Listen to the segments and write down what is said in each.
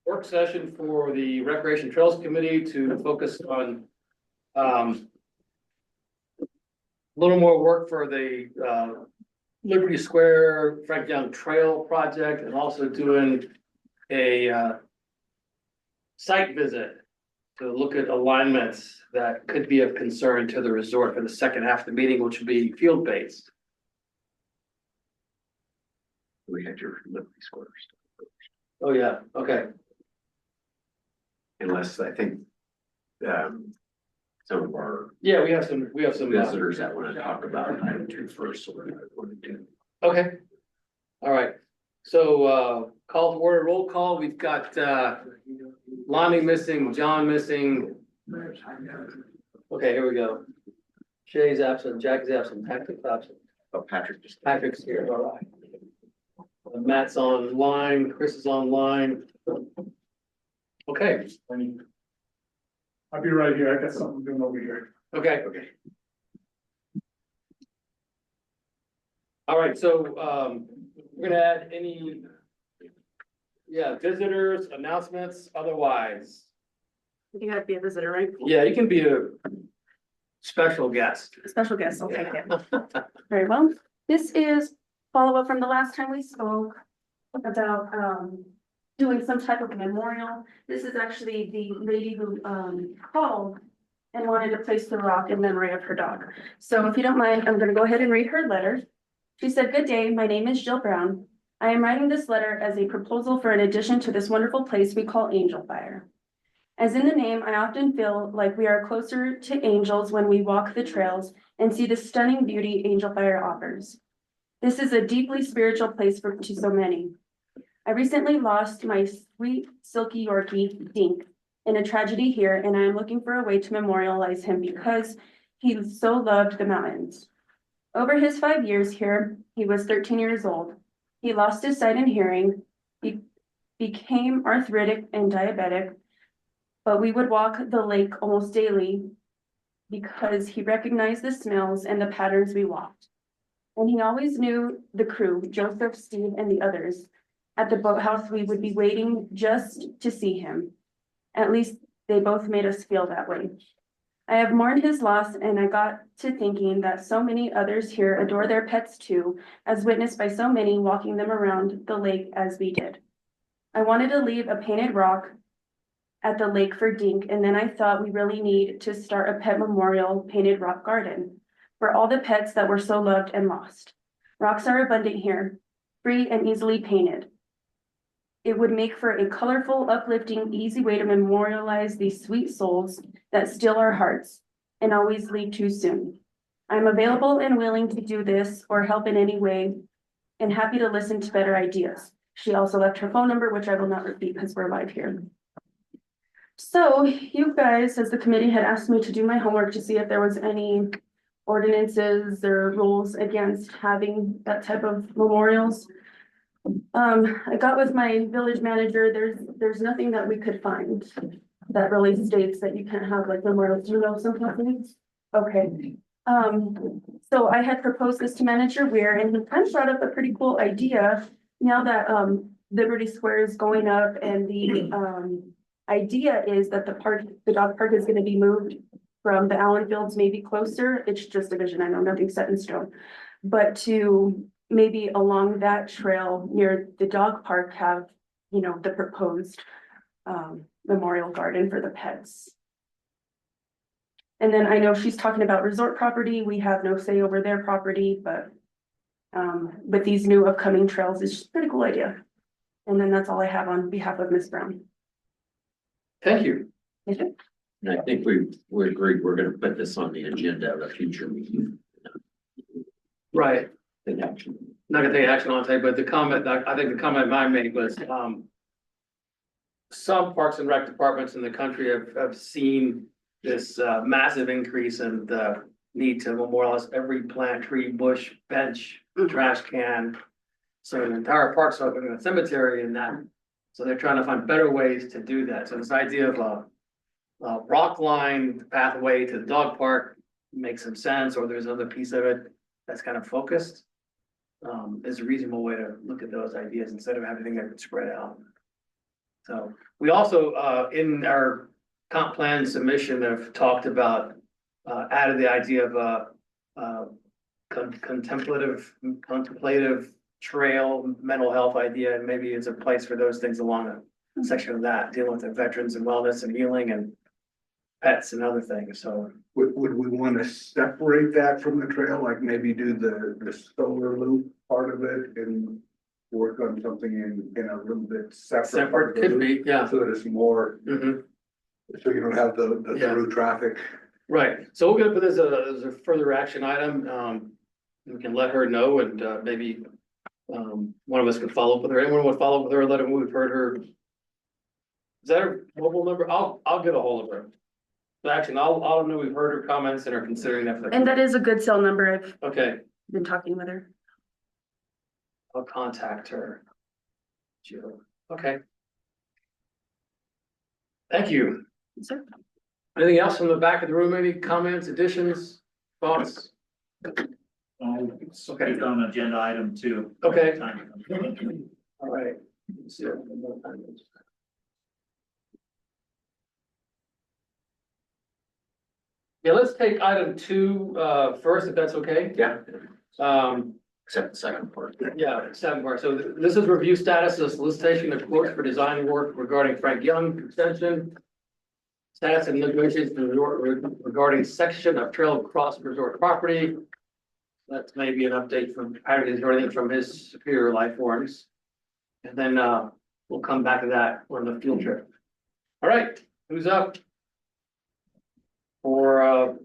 Work session for the Recreation Trails Committee to focus on a little more work for the Liberty Square Frank Young Trail project, and also doing a site visit to look at alignments that could be of concern to the resort for the second half of the meeting, which will be field based. We had your Liberty Square stuff. Oh, yeah, okay. Unless I think, some of our Yeah, we have some visitors that want to talk about item 2 first, so we're going to do. Okay. All right. So, call to order, roll call. We've got, Lonnie missing, John missing. Okay, here we go. Shay's absent, Jack's absent, Patrick's absent. Oh, Patrick just. Patrick's here, all right. Matt's online, Chris is online. Okay, I'll be right here. I got something doing over here. okay. All right, so, we're gonna add any, visitors, announcements, otherwise. You gotta be a visitor, right? Yeah, you can be a special guest. Special guest, I'll take it. Very well. This is follow-up from the last time we spoke about, doing some type of memorial. This is actually the lady who, called and wanted to place the rock in memory of her dog. So if you don't mind, I'm gonna go ahead and read her letter. She said, "Good day, my name is Jill Brown. I am writing this letter as a proposal for an addition to this wonderful place we call Angel Fire. As in the name, I often feel like we are closer to angels when we walk the trails and see the stunning beauty Angel Fire offers. This is a deeply spiritual place to so many. I recently lost my sweet, silky Yorkie, Dink, in a tragedy here, and I am looking for a way to memorialize him because he so loved the mountains. Over his 5 years here, he was 13 years old. He lost his sight and hearing. He became arthritic and diabetic, but we would walk the lake almost daily because he recognized the smells and the patterns we walked. And he always knew the crew, Joseph, Steve, and the others. At the boathouse, we would be waiting just to see him. At least they both made us feel that way. I have mourned his loss, and I got to thinking that so many others here adore their pets too, as witnessed by so many walking them around the lake as we did. I wanted to leave a painted rock at the lake for Dink, and then I thought we really need to start a pet memorial painted rock garden for all the pets that were so loved and lost. Rocks are abundant here, free and easily painted. It would make for a colorful, uplifting, easy way to memorialize these sweet souls that still our hearts and always leave too soon. I'm available and willing to do this or help in any way and happy to listen to better ideas." She also left her phone number, which I will not repeat because we're live here. So you guys, as the committee, had asked me to do my homework to see if there was any ordinances or rules against having that type of memorials. I got with my village manager, there's nothing that we could find that really states that you can't have like memorials, you know, some companies. Okay. So I had proposed this to Manager Weir, and he kind of brought up a pretty cool idea. Now that, Liberty Square is going up, and the, idea is that the dog park is gonna be moved from the Allen Fields, maybe closer. It's just a vision, I know nothing's set in stone. But to maybe along that trail near the dog park have, you know, the proposed memorial garden for the pets. And then I know she's talking about resort property. We have no say over their property, but with these new upcoming trails, it's just a pretty cool idea. And then that's all I have on behalf of Ms. Brown. Thank you. And I think we agreed we're gonna put this on the agenda of a future meeting. Right. Take action. Not gonna take action on it, but the comment, I think the comment I made was, some parks and rec departments in the country have seen this, massive increase in the need to memorialize every plant, tree, bush, bench, trash can. So the entire park's open in a cemetery and that, so they're trying to find better ways to do that. So this idea of a rock line pathway to the dog park makes some sense, or there's another piece of it that's kind of focused. is a reasonable way to look at those ideas instead of having them spread out. So we also, in our comp plan submission have talked about, added the idea of contemplative trail, mental health idea, and maybe it's a place for those things along a section of that, dealing with the veterans and wellness and healing and pets and other things, so. Would we want to separate that from the trail, like maybe do the solar loop part of it and work on something in a little bit separate? part Separate of the could loop, be, yeah. So that it's more, Mhm. so you don't have the Yeah. through traffic. Right, so we're gonna put this as a further action item, we can let her know and, maybe. One of us can follow up with her, anyone would follow up with her, let her know we've heard her. Is that her mobile number? I'll get a hold of her. But actually, I'll know we've heard her comments and are considering that. For the- And that is a good cell number. I've Okay, been talking with her. I'll contact her. Jill. Okay. Thank you. Sir? Anything else from the back of the room? Any comments, additions, thoughts? It's Okay. on agenda item 2. Okay. All right. Let's see what more time is. Yeah, let's take item 2 first, if that's okay. Yeah, Um, except the second part. yeah, 7 part. So this is review status of solicitation of quotes for design work regarding Frank Young extension. Status and negotiations regarding section of Trail Cross Resort property. That's maybe an update from, apparently or anything from his Superior Life Forms. And then, we'll come back to that on the field trip. All right, who's up? For,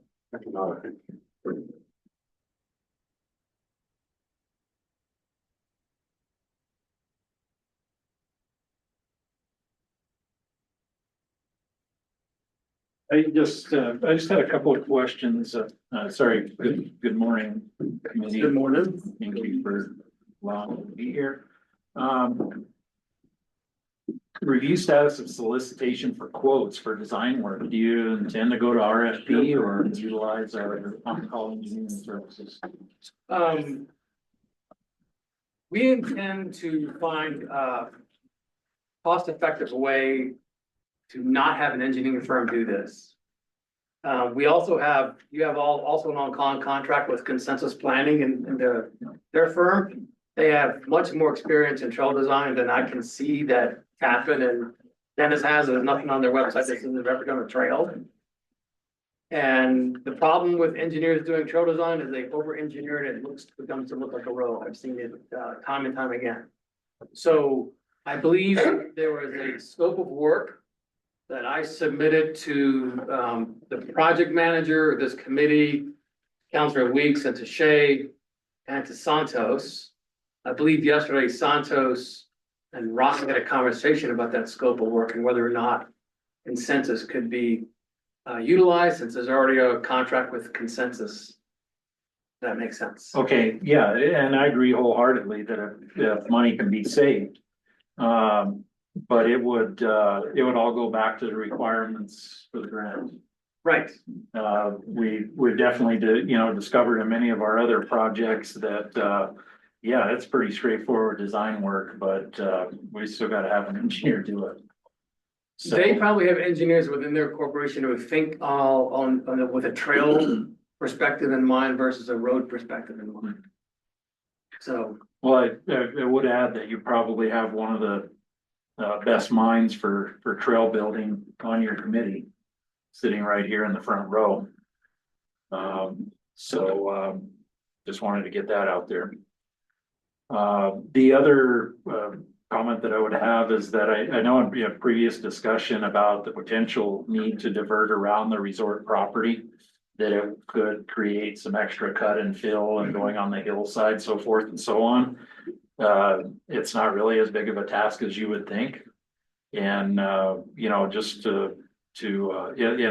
I just had a couple of questions. Sorry, good morning. committee. good morning. Thank you for allowing me to be here. Review status of solicitation for quotes for design work. Do you intend to go to RFP or utilize our on-call engineering services? We intend to find a cost-effective way to not have an engineering firm do this. We also have, you have also an on-call contract with Consensus Planning and their firm. They have much more experience in trail design than I can see that Catherine and Dennis has. There's nothing on their website that says they've ever done a trail. And the problem with engineers doing trail design is they over-engineer it. It becomes to look like a road. I've seen it time and time again. So I believe there was a scope of work that I submitted to the project manager, this committee, Councilor Weeks, and to Shay and to Santos. I believe yesterday Santos and Ross had a conversation about that scope of work and whether or not Consensus could be utilized, since there's already a contract with Consensus. That makes sense. Okay, yeah, and I agree wholeheartedly that if money can be saved. But it would all go back to the requirements for the grant. Right, We definitely discovered in many of our other projects that, yeah, it's pretty straightforward design work, but, we still gotta have an engineer do it. So, they probably have engineers within their corporation who think with a trail perspective in mind versus a road perspective in mind. So, well, I would add that you probably have one of the best minds for trail building on your committee, sitting right here in the front row. Just wanted to get that out there. The other comment that I would have is that I know in a previous discussion about the potential need to divert around the resort property, that it could create some extra cut and fill and going on the hillside, so forth and so on. It's not really as big of a task as you would think. And, just in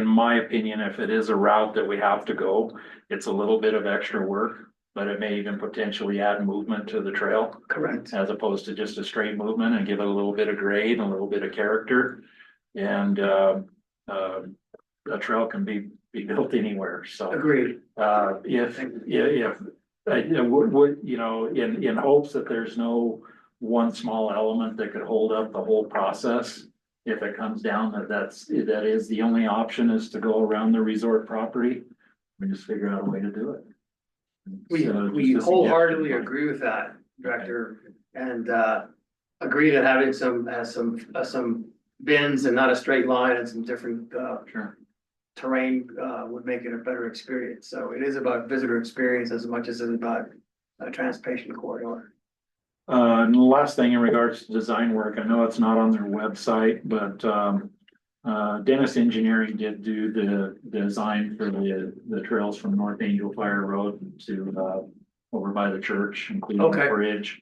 my opinion, if it is a route that we have to go, it's a little bit of extra work, but it may even potentially add movement to the trail. correct. As opposed to just a straight movement and give it a little bit of grade and a little bit of character. And, a trail can be built anywhere, so. Agreed. If would, you know, in hopes that there's no one small element that could hold up the whole process. If it comes down that is the only option is to go around the resort property, we just figure out a way to do it. We So just we a wholeheartedly suggestion. agree with that, Director, and agree that having some bends and not a straight line and some different Sure. terrain would make it a better experience. So it is about visitor experience as much as it is about a transportation corridor. And the last thing in regards to design work, I know it's not on their website, but Dennis Engineering did do the design for the trails from North Angel Fire Road to over by the church, including the Okay. bridge.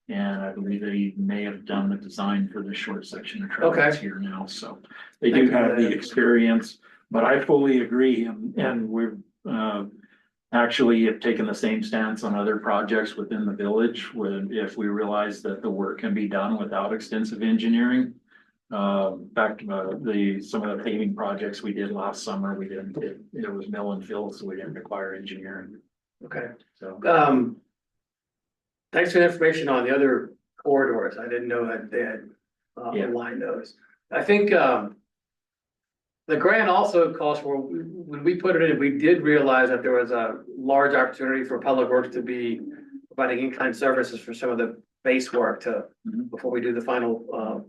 And I believe they may have done the design for this short section of trail that's Okay. here now, so they Thank do you for have the that. experience. But I fully agree, and we've actually have taken the same stance on other projects within the village, when if we realize that the work can be done without extensive engineering. Back to some of the paving projects we did last summer, we didn't, it was mill and fill, so we didn't require engineering, Okay. so. Thanks for the information on the other corridors. I didn't know that they had Yeah. aligned those. I think the grant also calls for, when we put it in, we did realize that there was a large opportunity for Public Works to be providing in-kind services for some of the base work to, Mhm. before we do the final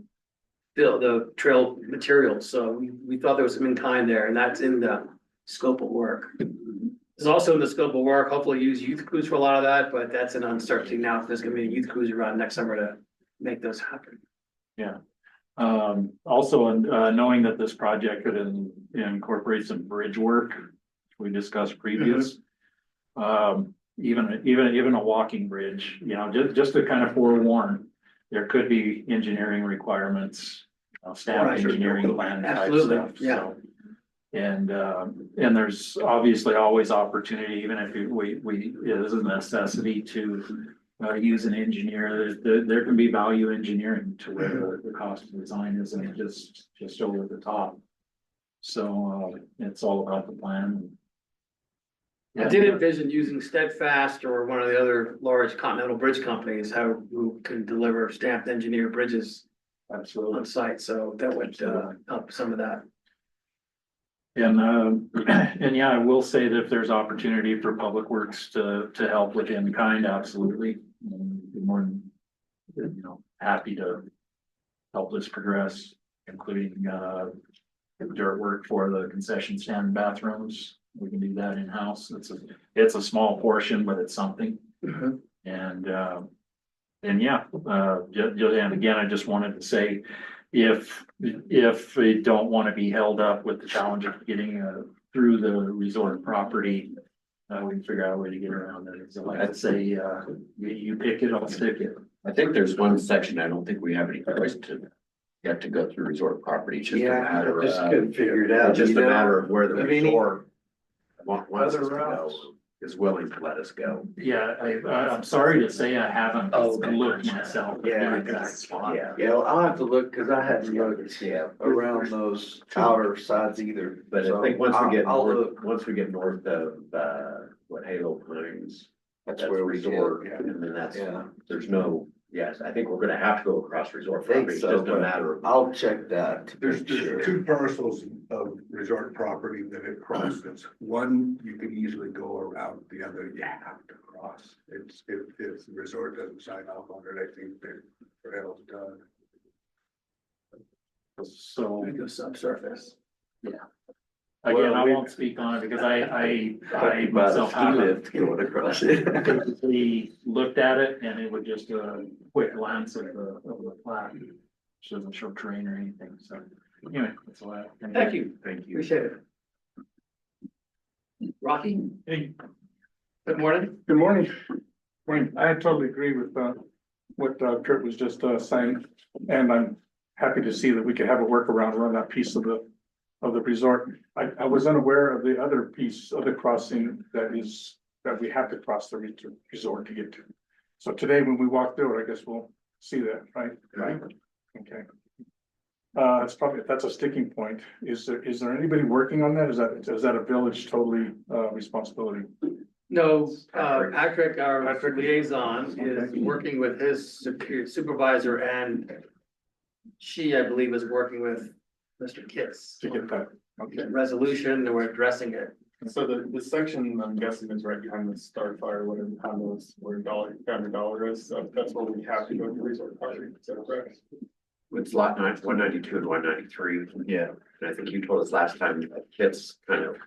the trail materials. So we thought there was some in-kind there, and that's in the scope of work. There's also in the scope of work, hopefully use youth crews for a lot of that, but that's an uncertainty now if there's gonna be a youth cruise around next summer to make those happen. Also, knowing that this project could incorporate some bridge work, we discussed previous. Even a walking bridge, you know, just to kind of forewarn, there could be engineering requirements, staff Right. engineering plan type Absolutely, stuff, yeah. so. And there's obviously always opportunity, even if it is a necessity to use an engineer, there can be value engineering to where the cost of design isn't just over the top. So it's all about the plan. I did envision using Steadfast or one of the other large continental bridge companies, who can deliver stamped engineer bridges Absolutely. on site, so that would help some of that. And yeah, I will say that if there's opportunity for Public Works to help with in kind, absolutely. Be more than, you know, happy to help this progress, including dirt work for the concession stand bathrooms. We can do that in-house. It's a small portion, but it's something. And yeah, and again, I just wanted to say, if we don't want to be held up with the challenge of getting through the resort property, we can figure out a way to get around it. So I'd say, you pick it, I'll stick it. I think there's one section, I don't think we have any choice to, you have to go through resort property, it's just a matter Just of. couldn't figure it out. It's just you a know? matter of where the I mean, resort wants us other to go, routes. is willing to let us go. Yeah, I'm sorry to say I haven't Oh, okay. looked myself. at the Yeah, exact spot. Yeah, well, I'll have to look, cause I hadn't looked around those outer sides either. But I So think once we get I'll north, look. once we get north of, what Halo Pines. That's where we resort, get, and then that's, yeah. there's no, yes, I think we're gonna have to go across resort I think property, it's so, just a but matter of. I'll check that. to There's make sure. two parcels of resort property that it crosses. One, you can easily go around, the other you have to cross. It's, if the resort doesn't sign off on it, I think the hell's done. So We go subsurface. again, I won't speak on it because I myself haven't going across it. physically looked at it and it was just a quick glance of the plat. Which doesn't show terrain or anything, so anyway, that's all I. Thank you, Thank you. appreciate it. Rocky, Hey, good morning. good morning. Morning. I totally agree with what Kurt was just saying, and I'm happy to see that we could have a workaround around that piece of the resort. I was unaware of the other piece of the crossing that we have to cross the resort to get to. So today, when we walk through it, I guess we'll see that, right? Right. Okay. That's a sticking point. Is there anybody working on that? Is that a village totally responsibility? No, Patrick, our Patrick. liaison, is Okay. working with his supervisor and she, I believe, is working with Mr. Kitts. To get that, okay. Resolution, and we're addressing it. So the section I'm guessing is right behind the Starfire, whatever condos where Family Dollar is, so that's where we have to go to resort party, is that correct? It's lot 192 and 193. Yeah. And I think you told us last time that Kit's kind of,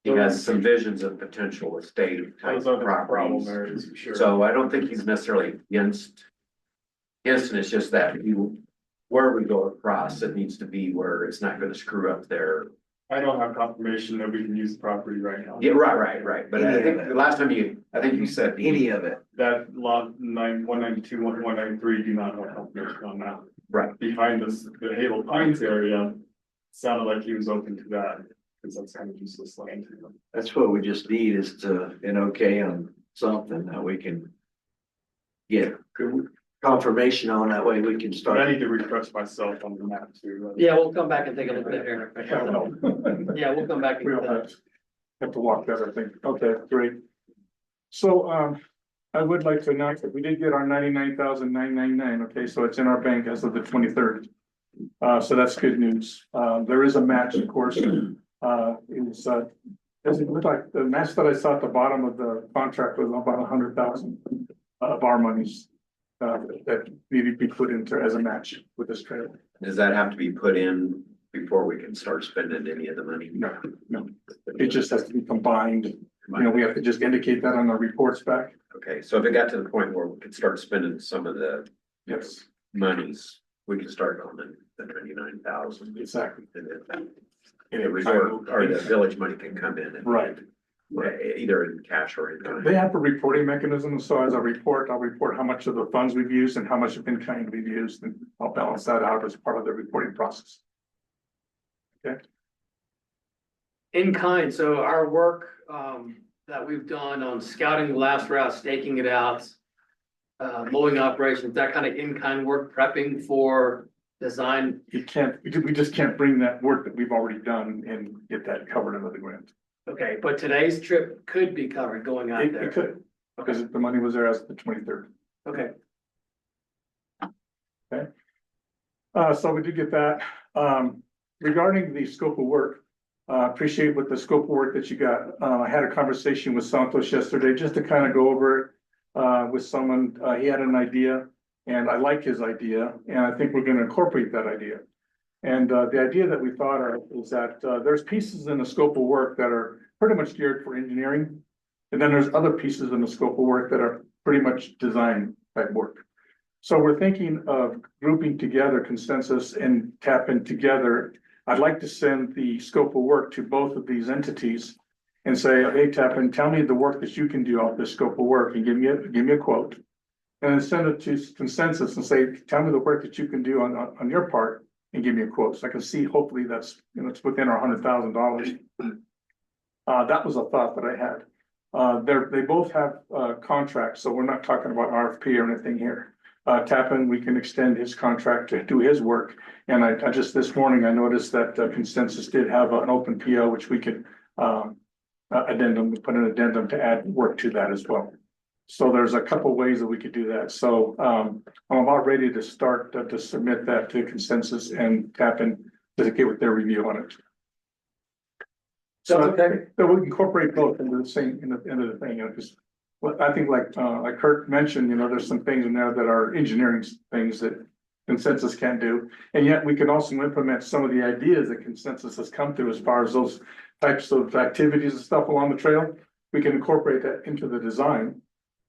he has some visions of potential estate type Those are the problem properties. areas, for sure. So I don't think he's necessarily against. Yes, and it's just that you, where we go across, it needs to be where it's not gonna screw up their. I don't have confirmation that we can use the property right now. Yeah, right. But I think the last time I think you said. Any of it. That lot 192, 193 do not have confirmation on that. Right. Behind us, the Halo Pines area, sounded like he was open to that, because that's kind of useless land. That's what we just need is to, an okay on something that we can get confirmation on. That way we can But I start. need to refresh myself on the map too. Yeah, we'll come back and take a look at it here. Yeah, well, Yeah, we'll come back. we and don't have to walk that, I think. Okay, great. So, I would like to announce that we did get our 99,999. Okay, so it's in our bank as of the 23rd. So that's good news. There is a match, of course. Does it look like the match that I saw at the bottom of the contract was about 100,000 of our monies that needed to be put into as a match with this trailer. Does that have to be put in before we can start spending any of the money? No, it just has to be combined. You know, we have to just indicate that on the reports back. Okay, so if it got to the point where we could start spending some of the Yes, monies, we can start on the 99,000. exactly. And then the resort or the village money can come in and Right. either in cash or in kind. They have a reporting mechanism, so as I report, I'll report how much of the funds we've used and how much of in kind we've used, and I'll balance that out as part of the reporting process. In kind, so our work, that we've done on scouting the last route, staking it out. Mowing operations, that kind of in-kind work, prepping for design. You can't, we just can't bring that work that we've already done and get that covered under the grant. Okay, but today's trip could be covered going out It there. could, because the money was there as of the 23rd. Okay, So we did get that. Regarding the scope of work, appreciate what the scope of work that you got. I had a conversation with Santos yesterday just to kind of go over it with someone. He had an idea and I like his idea and I think we're going to incorporate that idea. And the idea that we thought of is that there's pieces in the scope of work that are pretty much geared for engineering. And then there's other pieces in the scope of work that are pretty much design type work. So we're thinking of grouping together consensus and tapping together. I'd like to send the scope of work to both of these entities and say, hey, Tappan, tell me the work that you can do off this scope of work and give me a quote. And then send it to consensus and say, tell me the work that you can do on your part and give me a quote. So I can see, hopefully that's, it's within our $100,000. That was a thought that I had. They both have contracts, so we're not talking about RFP or anything here. Tappan, we can extend his contract to do his work. And I just this morning, I noticed that Consensus did have an open PO, which we could put an addendum to add work to that as well. So there's a couple ways that we could do that. So I'm about ready to start to submit that to Consensus and Tappan to get with their review on it. So okay. we can incorporate both into the same, in the end of the thing, because I think like Kurt mentioned, there's some things in there that are engineering things that Consensus can't do. And yet we can also implement some of the ideas that Consensus has come to as far as those types of activities and stuff along the trail. We can incorporate that into the design.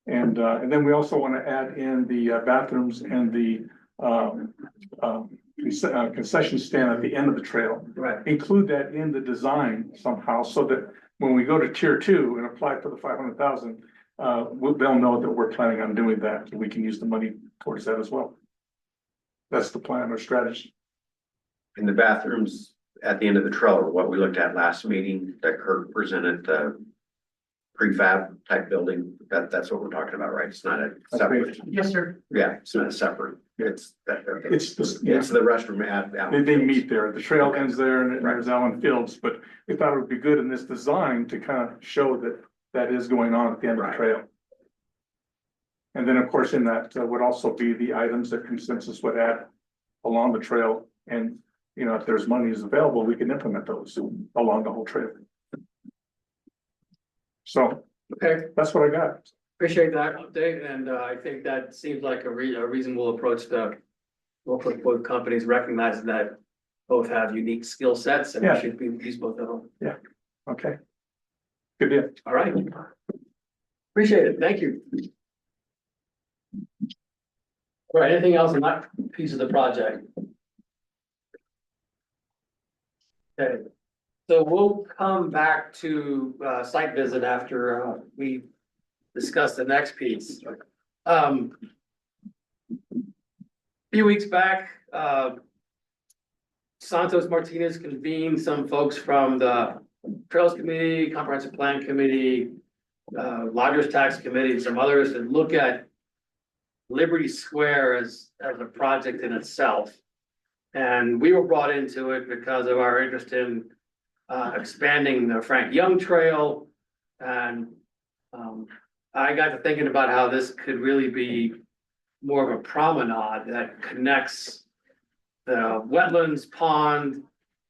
And then we also want to add in the bathrooms and the concession stand at the end of the trail. right. Include that in the design somehow so that when we go to tier 2 and apply for the 500,000, they'll know that we're planning on doing that. So we can use the money towards that as well. That's the plan or strategy. In the bathrooms at the end of the trail, or what we looked at last meeting that Kurt presented, prefab type building, that's what we're talking about, right? It's not a separate. Yes, sir. Yeah, it's not a separate, it's It's just, yeah, it's the restroom at. they meet there. The trail ends there and there's Allen Fields, but we thought it would be good in this design to kind of show that that is going on at the end of the trail. And then, of course, in that would also be the items that consensus would add along the trail. And, you know, if there's monies available, we can implement those along the whole trail. So Okay, that's what I got. appreciate that update, and I think that seems like a reasonable approach to work with both companies, recognizing that both have unique skill sets and we Yeah. should use both of them. Okay. Good deal. All right. Appreciate it. Thank you. All right, anything else on that piece of the project? Okay, so we'll come back to site visit after we discuss the next piece. Few weeks back, Santos Martinez convened some folks from the Trails Committee, Comprehensive Plan Committee, Lodgers Tax Committee, and some others to look at Liberty Square as a project in itself. And we were brought into it because of our interest in expanding the Frank Young Trail. And I got to thinking about how this could really be more of a promenade that connects the wetlands, pond,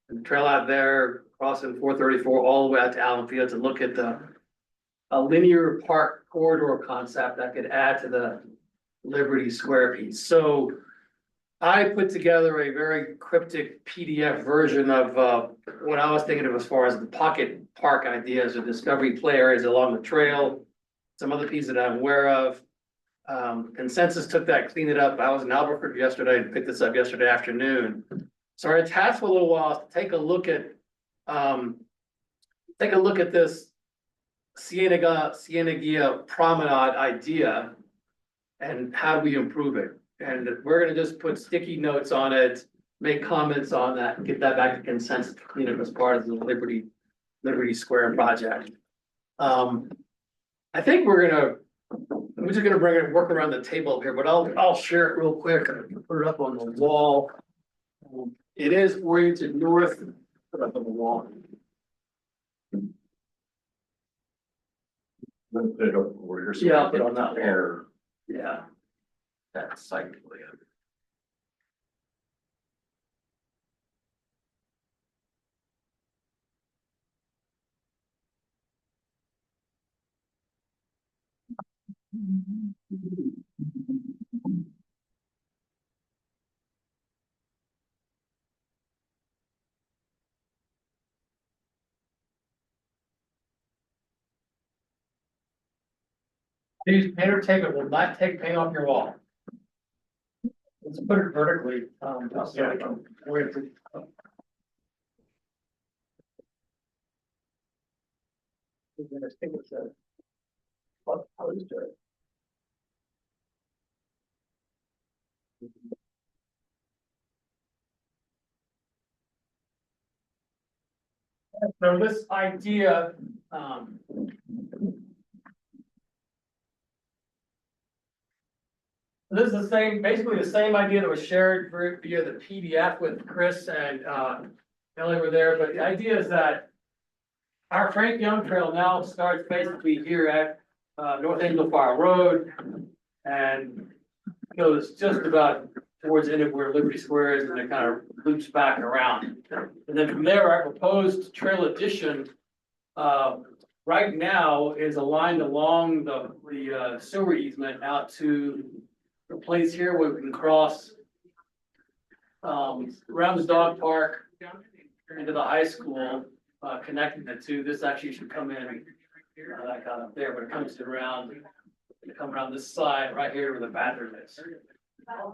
and the trail out there, crossing 434 all the way out to Allen Fields, and look at a linear park corridor concept that could add to the Liberty Square piece. So I put together a very cryptic PDF version of what I was thinking of as far as the pocket park ideas or discovery play areas along the trail. Some other pieces that I'm aware of. Consensus took that, cleaned it up. I was in Albuquerque yesterday and picked this up yesterday afternoon. So our task for a little while is to take a look at this Cienega promenade idea and how do we improve it. And we're gonna just put sticky notes on it, make comments on that, and get that back to consensus, clean up as part of the Liberty Square project. I think we're just gonna bring it, work around the table here, but I'll share it real quick. I can put it up on the wall. It is oriented north, put it up on the wall. Put it over here. so Yeah, I'll we put it can on that wall. compare Yeah. that site plan. These painter tape, it will not take paint off your wall. Let's put it vertically, oriented. We're gonna stick with the- what colors do it? So this idea, this is the same, basically the same idea that was shared via the PDF with Chris and Ellie were there, but the idea is that our Frank Young Trail now starts basically here at North Angel Fire Road and goes just about towards the end of where Liberty Square is, and it kind of loops back around. And then from there, our proposed trail addition right now is aligned along the sewer easement out to the place here where we can cross around the dog park into the high school, connecting the two. This actually should come in, that kind of there, but it comes around, come around this side right here where the bathroom is.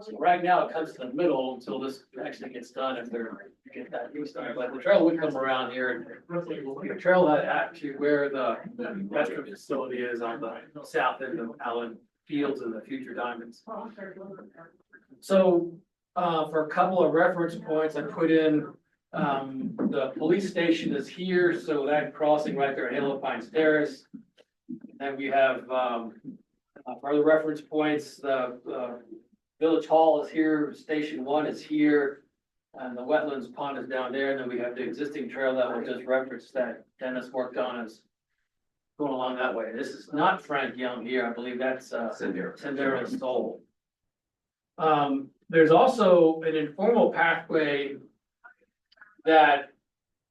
So right now it comes to the middle until this actually gets done, if they're, get that use done, but the trail would come around here. And the trail that actually where the restroom facility is on the south end of Allen Fields and the Future Diamonds. So, for a couple of reference points, I put in, the police station is here, so that crossing right there at Halo Pines Terrace. Then we have, for other reference points, the Village Hall is here, Station 1 is here, and the wetlands pond is down there, and then we have the existing trail that was just referenced that Dennis worked on as going along that way. This is not Frank Young here. I believe that's, Sendero Stoll. There's also an informal pathway that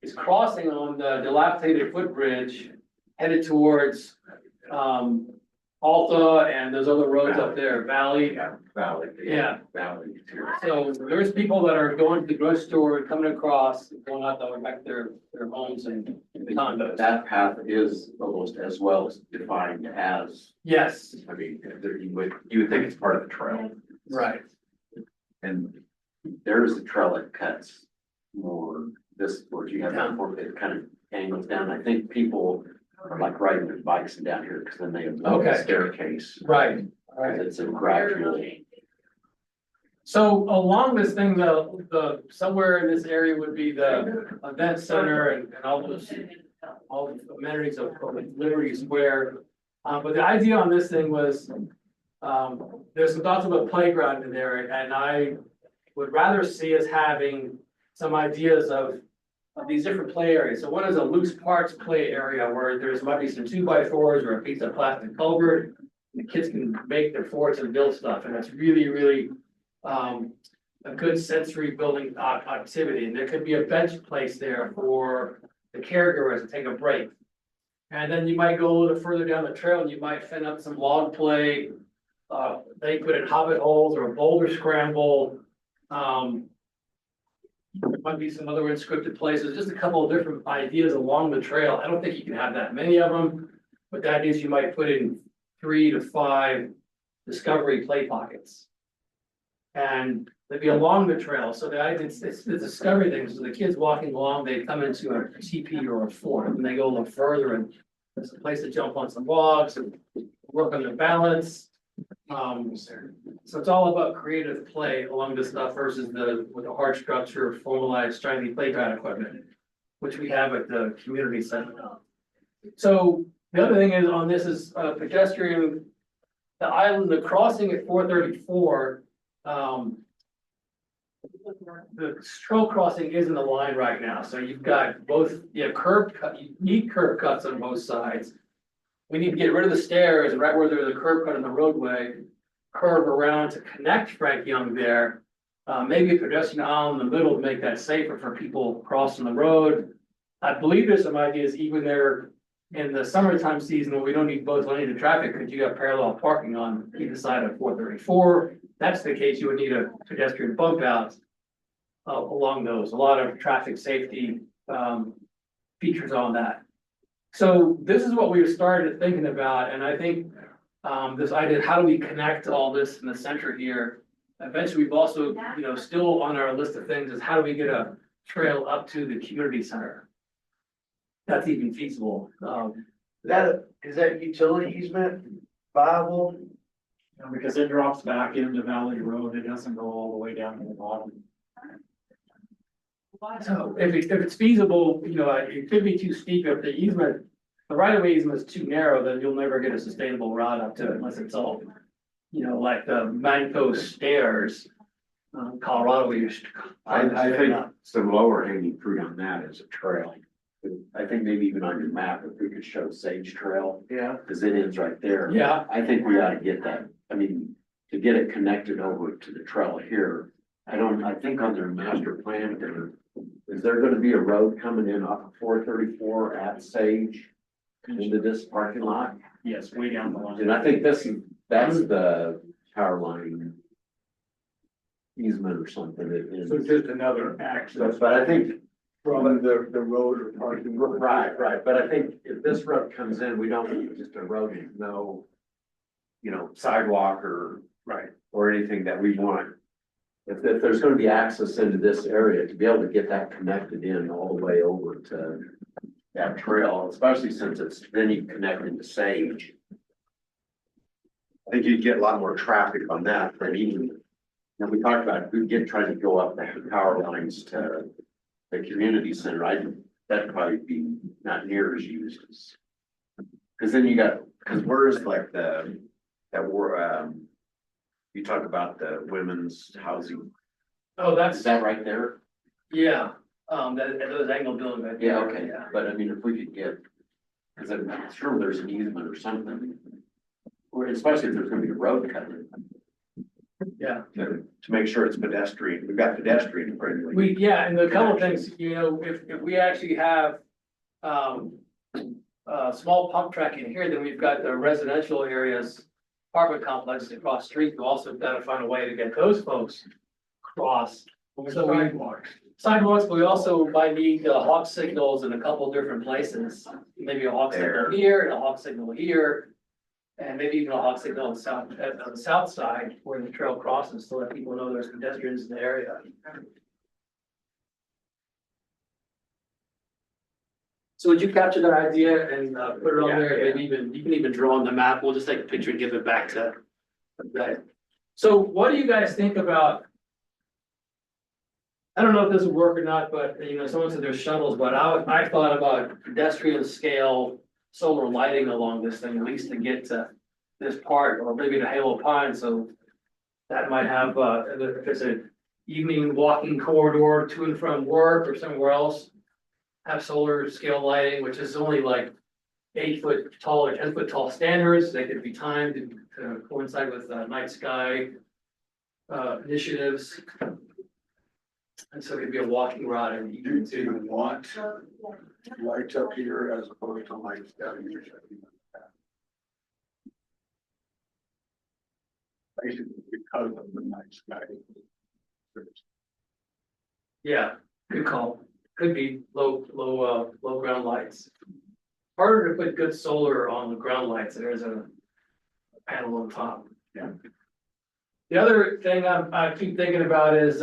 is crossing on the dilapidated footbridge headed towards, Alta and those other roads up there, Valley. Valley. Yeah. Valley. So there's people that are going to the grocery store and coming across, going out the back to their homes and condos. That path is almost as well as defined as, Yes, I mean, you would think it's part of the trail. right. And there is a trail that cuts more this, where you have that, where it kind of angles down. I think people are like riding their bikes and down here, because then they avoid the Okay. staircase. Right. It's a gradual. So along this thing, the, somewhere in this area would be the event center and all the amenities of Liberty Square. But the idea on this thing was, there's some thoughts of a playground in there, and I would rather see us having some ideas of these different play areas. So one is a loose parts play area where there's might be some 2x4s or a piece of plastic culvert. The kids can make their forts and build stuff, and it's really, a good sensory building activity. And there could be a bench place there for the caregivers to take a break. And then you might go a little further down the trail and you might fin up some log play. They put in hobbit holes or a boulder scramble. There might be some other unscripted places, just a couple of different ideas along the trail. I don't think you can have that many of them, but the idea is you might put in 3 to 5 discovery play pockets. And they'd be along the trail, so the idea, it's the discovery thing, so the kids walking along, they come into a TP or a fort, and they go a little further, and there's a place to jump on some logs and work on their balance. So it's all about creative play along this stuff versus with the hard structure, formalized shiny playground equipment, which we have at the community center. So the other thing is on this is pedestrian, the island, the crossing at 434. The trail crossing isn't aligned right now, so you've got both, curb cut, you need curb cuts on both sides. We need to get rid of the stairs right where there's a curb cut in the roadway, curve around to connect Frank Young there. Maybe a pedestrian aisle in the middle to make that safer for people crossing the road. I believe there's some ideas even there in the summertime season when we don't need both lanes of traffic, because you got parallel parking on either side of 434. That's the case, you would need a pedestrian bump out along those, a lot of traffic safety features on that. So this is what we started thinking about, and I think this idea, how do we connect all this in the center here? Eventually, we've also, still on our list of things is how do we get a trail up to the community center? That's even feasible. Is that utility easement viable? Because it drops back into Valley Road, it doesn't go all the way down to the bottom. So if it's feasible, it could be too steep if the easement, the right of way easement is too narrow, then you'll never get a sustainable route up to it unless it's all, like the Manco stairs, Colorado. I think some lower hanging fruit on that is a trail. I think maybe even on your map, if we could show Sage Trail, Yeah. because it ends right there. Yeah, I think we ought to get that, I mean, to get it connected over to the trail here. I think on their master plan, is there gonna be a road coming in off of 434 at Sage into this parking lot? Yes, way down the line. And I think that's the power line easement or something. So just another access But I think, from the road or parking. right, but I think if this road comes in, we don't need just a road, and no, sidewalk Right. or anything that we want. If there's gonna be access into this area, to be able to get that connected in all the way over to that trail, especially since then you connect into Sage. I think you'd get a lot more traffic on that than even, And we talked about, trying to go up the power lines to the community center, that'd probably be not near as used as. Cause then because where's like you talk about the women's housing. oh, is that right there? yeah, those angled buildings. Yeah, okay, but I mean, if we could get Cause I'm sure there's an easement or something. Or especially if there's gonna be a road cut in. Yeah. To make sure it's pedestrian, we've got pedestrian friendly. Yeah, and a couple of things, you know, if we actually have, small pump track in here, then we've got the residential areas, apartment complexes across the street, we also gotta find a way to get those folks across. So sidewalks, but we also might need hawk signals in a couple different places, maybe a hawk signal here and a hawk signal here. And maybe even a hawk signal on the south side where the trail crosses, so that people know there's pedestrians in the area. So would you capture that idea and put it on there, maybe even, you can even draw on the map, we'll just take a picture and give it back to. Okay. So what do you guys think about? I don't know if this would work or not, but you know, someone said there's shuttles, but I thought about pedestrian scale solar lighting along this thing, at least to get to this part, or maybe to Halo Pine, so that might have, if it's a evening walking corridor to and from work or somewhere else, have solar scale lighting, which is only like 8 foot tall or 10 foot tall standards. They could be timed to coincide with night sky initiatives. And so it'd be a walking route and you Do you want lights up here as opposed to lights down here? Basically, because of the night sky. Yeah, good call. Could be low ground lights. Harder to put good solar on the ground lights. There's a panel on top. Yeah. The other thing I keep thinking about is,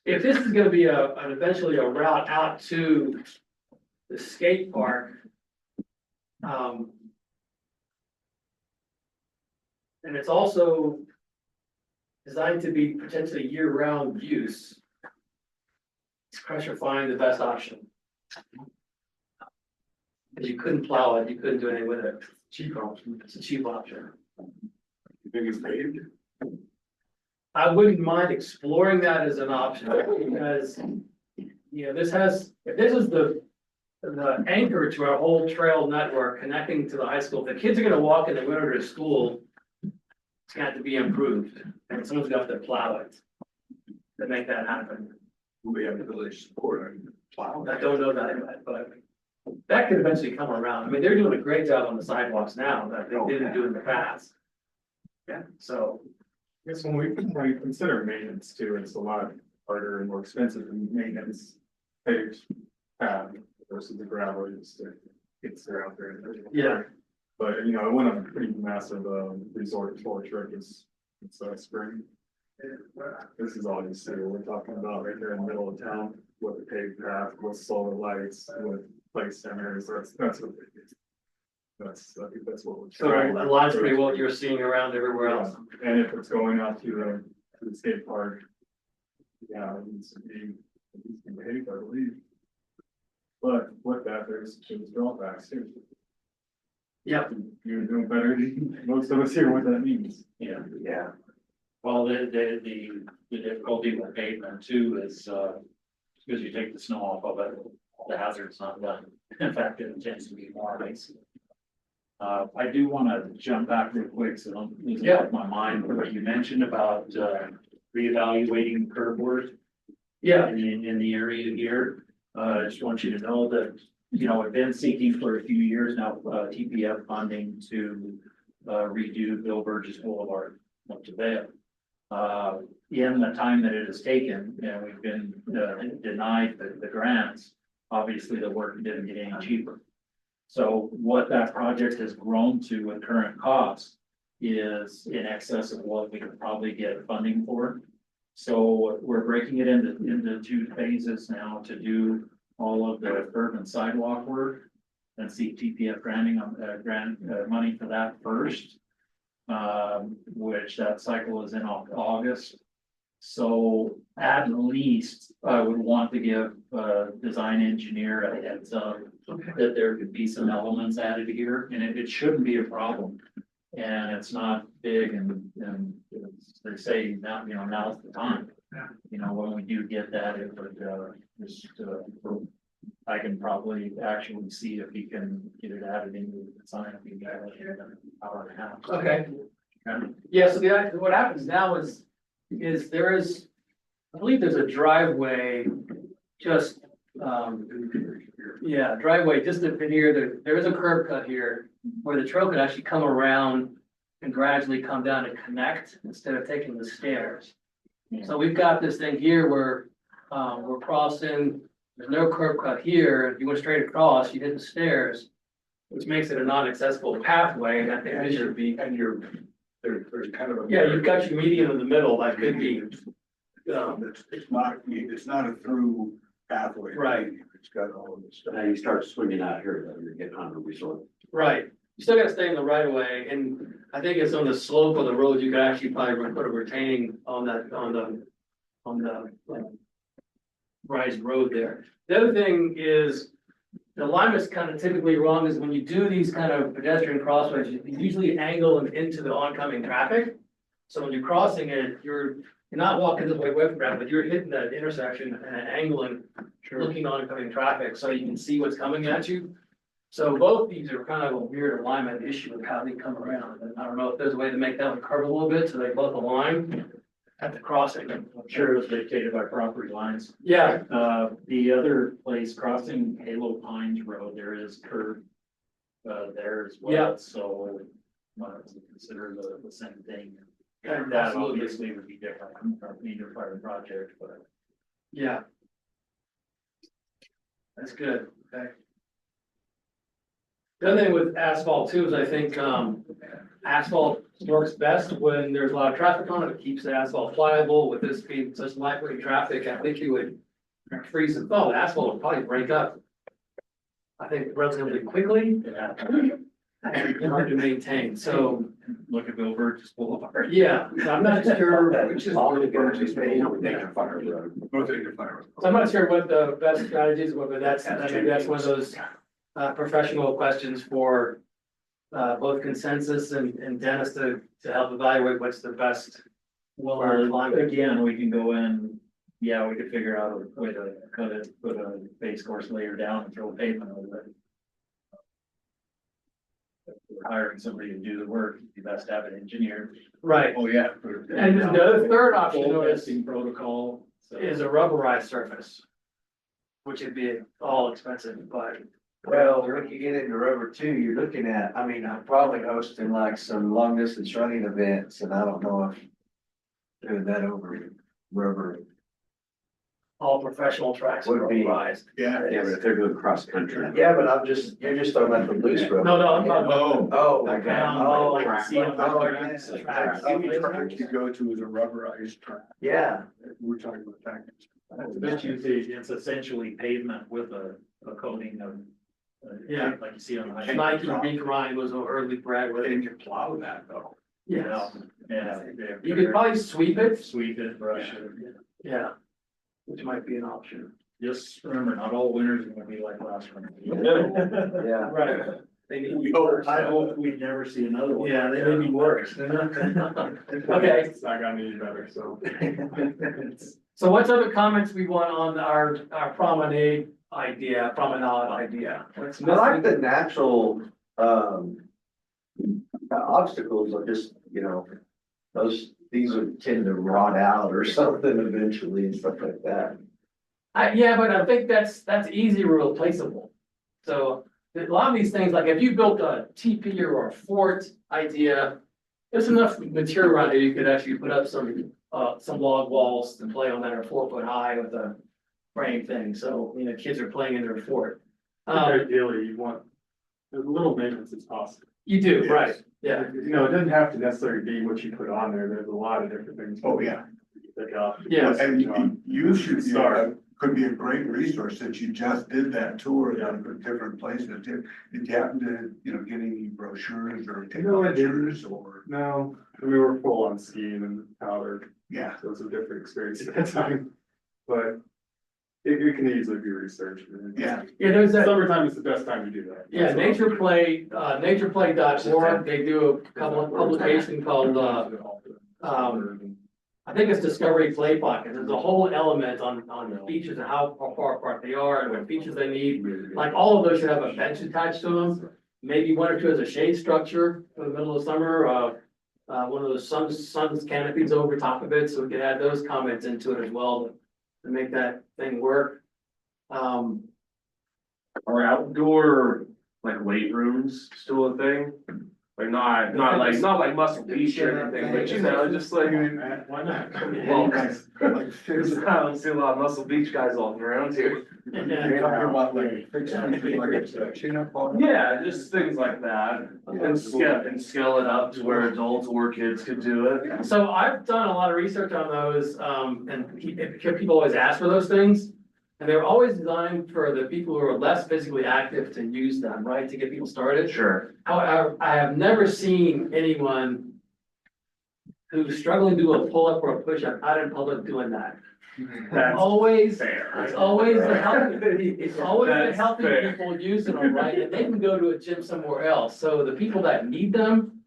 if this is gonna be eventually a route out to the skate park, and it's also designed to be potentially year-round use, it's pressure find the best option. Because you couldn't plow it, you couldn't do anything with it. Cheap option. It's a cheap option. You think it's paved? I wouldn't mind exploring that as an option, because, you know, this has, if this is the anchor to our whole trail network connecting to the high school, if the kids are gonna walk in the winter to school, it's got to be improved, and someone's gonna have to plow it to make that happen. We have the village support and plow. I don't know that yet, but that could eventually come around. I mean, they're doing a great job on the sidewalks now that they didn't do in the past. Yeah, so. I guess when we consider maintenance too, it's a lot harder and more expensive than maintenance paved path versus the gravel, just to get there out there. Yeah. But, you know, I went on a pretty massive, resort tour trip this spring. This is all you see, what we're talking about right there in the middle of town, with the paved path, with solar lights, with play centers, that's what it is. I think that's what we're So trying. it aligns pretty well what you're seeing around everywhere else. And if it's going out to the skate park. Yeah, it needs to be paved, I believe. But with that, there's drawbacks too. Yep. You're doing better than most of us here, what that means. Yeah, Yeah, well, the difficulty with pavement too is, because you take the snow off of it, the hazard's not done. In fact, it tends to be more icy. I do wanna jump back real quick, so don't lose it off my mind, what you mentioned about, reevaluating curb work. Yeah, In the area here, I just want you to know that, you know, I've been seeking for a few years now, TPF funding to redo Bill Burgess Boulevard up to Vail. In the time that it has taken, and we've been denied the grants, obviously the work didn't get any cheaper. So what that project has grown to with current cost is in excess of what we could probably get funding for. So we're breaking it into 2 phases now to do all of the curb and sidewalk work and seek TPF granting on grant money for that first. Which that cycle is in August. So at least I would want to give design engineer a heads up that there could be some elements added here, and it shouldn't be a problem. And it's not big, and they say now, you know, now's the time. You know, when we do get that, it would just I can probably actually see if he can get it added into the design. If he can get it in an hour and a half. Okay. Okay. Yeah, so what happens now is there is, I believe there's a driveway just, driveway just in here, there is a curb cut here where the trail could actually come around and gradually come down and connect instead of taking the stairs. So we've got this thing here where, we're crossing, there's no curb cut here. If you went straight across, you hit the stairs, which makes it a non-accessible pathway, and I think this should be. And there's kind of a. Yeah, you've got your median in the middle, that could be, It's not a through pathway. Right. It's got all of this stuff. Now you start swinging out here, then you're getting on the resort. right, you still gotta stay in the right of way, and I think it's on the slope of the road, you could actually probably put a retaining on the rise road there. The other thing is, the alignment's kind of typically wrong, is when you do these kind of pedestrian crossways, you usually angle them into the oncoming traffic. So when you're crossing it, you're not walking this way away from traffic, but you're hitting that intersection and angling, looking oncoming traffic, so you can see what's coming at you. So both these are kind of a weird alignment issue of how they come around, and I don't know if there's a way to make that one curve a little bit, so they both align at the crossing. I'm sure it was dictated by property lines. Yeah, The other place crossing Halo Pines Road, there is curb there as well. Yeah. So consider the same thing. Yeah, And that absolutely. obviously would be different from either part of the project, but. yeah. That's good, okay. The other thing with asphalt too is I think, asphalt works best when there's a lot of traffic on it. It keeps the asphalt pliable. With this being such lightweight traffic, I think you would freeze and thaw. The asphalt would probably break up. I think relatively quickly. And hard to maintain, so, Look at Bill Burgess Boulevard. yeah, so I'm not sure which is. All the Burgess Bay, Major fire road. Both major fire roads. So I'm not sure what the best strategies were, but I think that's one of those professional questions for both consensus and Dennis to help evaluate what's the best. Well, Again, we can go in, we could figure out a way to put a base course layer down and throw pavement over it. If we're hiring somebody to do the work, it'd be best to have an engineer. right, Oh, yeah. and the other third option Full is testing protocol. So- a rubberized surface. Which would be all expensive, but Well, when you get into rubber too, you're looking at, I mean, I'm probably hosting like some long distance running events, and I don't know if doing that over rubber. all professional tracks Would are be- rubberized. Yeah. Yeah, but if they're doing cross country. Yeah, but you're just talking about the loose rubber. No, I'm talking about. Oh, Like, okay. oh, like Track. see, Oh, tracks. Any track you go to is a rubberized track. Yeah, We're talking about that. It's usually, it's essentially pavement with a coating of. Yeah. Like you see on the. highway. Nike Beat Grind was an early brand with Can you plow that though? yes. Yeah. You could probably sweep it, Sweep it, brush it. yeah, which might be an option. Just remember, not all winters are gonna be like last winter. yeah. Right. They need to be I hope we never see another one. Yeah, they may be worse. Okay, It's not gonna be better, so. so what's other comments we want on our promenade idea? What's I like missing? the natural, obstacles are just, these would tend to rot out or something eventually and stuff like that. Yeah, but I think that's easy replaceable. So a lot of these things, like if you built a TP or a fort idea, there's enough material around here, you could actually put up some log walls and play on that are 4 foot high with a frame thing. So, kids are playing in their fort. Ideally, you want as little maintenance as possible. You do, Yes. right? Yeah, It doesn't have to necessarily be what you put on there. There's a lot of different things. Oh, yeah. You can pick up. yes, And you should, Start. could be a great resource since you just did that tour down to different places. Did you happen to, get any brochures or take No, I pictures or? No, we were full on skiing and powder, Yeah. so it's a different experience at that time. But it can easily be researched. Yeah. yeah, there's that. Summertime is the best time to do that. Yeah, natureplay.org, they do a couple of publication called, I think it's Discovery Play Pocket. There's a whole element on features and how far apart they are and what features they need. Like all of those should have a bench attached to them. Maybe one or two as a shade structure for the middle of summer, one of those sun's canopies over top of it, so we could add those comments into it as well to make that thing work. Are outdoor, like weight rooms still a thing? Like not like Muscle Beach or anything, but you know, just like. Why not? Well, I don't see a lot of Muscle Beach guys walking around here. You're talking about like fixing something like a section up on. Yeah, just things like that, and scale it up to where adults or kids could do it. So I've done a lot of research on those, and people always ask for those things. And they're always designed for the people who are less physically active to use them, right, to get people started. Sure. However, I have never seen anyone who's struggling to do a pull-up or a push-up out in public doing that. That's Always, fair. it's always the That's healthy fair. people using them, right, and they can go to a gym somewhere else, so the people that need them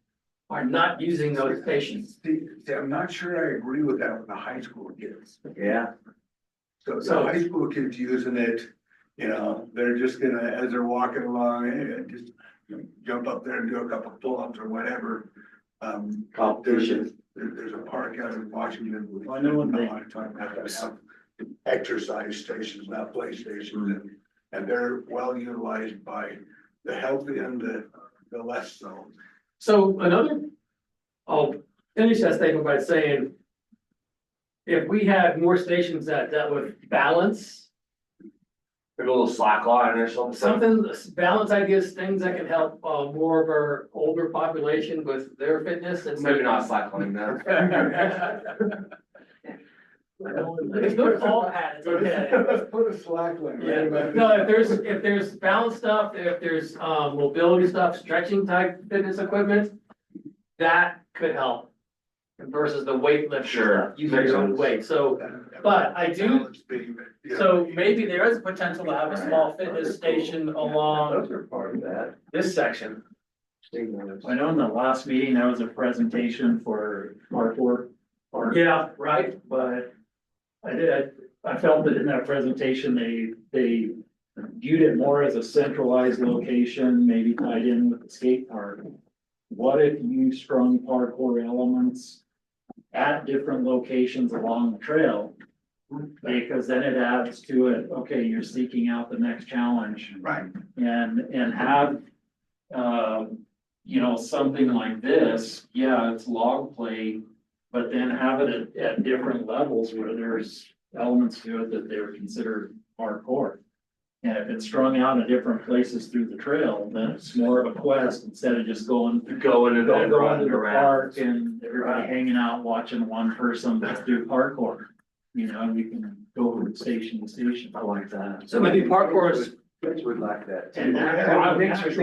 are not using those stations. See, I'm not sure I agree with that with the high school kids. Yeah. So So- high school kids using it, you know, they're just gonna, as they're walking along, just jump up there and do a couple pull-ups or whatever. Competition. There's a park out in Washington. I know when they- A lot of time that have exercise stations, not play stations, and they're well utilized by the healthy and the less so. So I'll finish that statement by saying, if we had more stations that dealt with balance, Maybe a little slack line or something. balance ideas, things that can help, more of our older population with their fitness and. Maybe not slack line now. It's no fault hat, it's okay. Let's put a slack line. Yeah, no, if there's balance stuff, if there's, mobility stuff, stretching type fitness equipment, that could help. Versus the weightlifting Sure, stuff, using makes your own sense. weight, so, but I do, so maybe there is potential to have a small fitness station along Those are part of that. this section. I know in the last meeting, there was a presentation for parkour. Yeah, right, But I felt that in that presentation, they viewed it more as a centralized location, maybe tied in with the skate park. What if you strung parkour elements at different locations along the trail? Because then it adds to it, okay, you're seeking out the next challenge. Right. And have, you know, something like this, yeah, it's log play, but then have it at different levels where there's elements to it that they would consider hardcore. And if it's strung out in different places through the trail, then it's more of a quest instead of just going to Going and then the running around. park and everybody hanging out watching one person do parkour. You know, you can go from station to station. I like that. so maybe parkour is, Kids would like that. And Yeah, natural elements, too.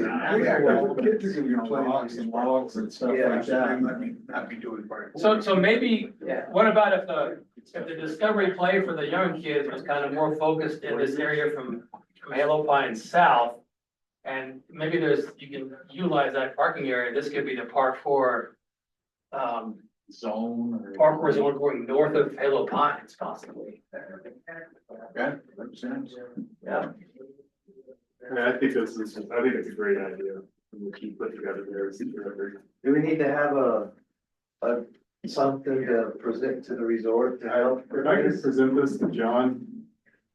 natural Kids are gonna be playing rocks and logs and stuff Yeah, like that. Not be doing part. so maybe, Yeah. what about if the Discovery Play for the young kids was kind of more focused in this area from Halo Pine south? And maybe you can utilize that parking area, this could be the park for, Zone. or- park zone going north of Halo Pines possibly. Yeah, makes sense. Yeah. Yeah, I think it's a great idea. We'll keep putting together there. Do we need to have a something to present to the resort to help? If I could present this to John,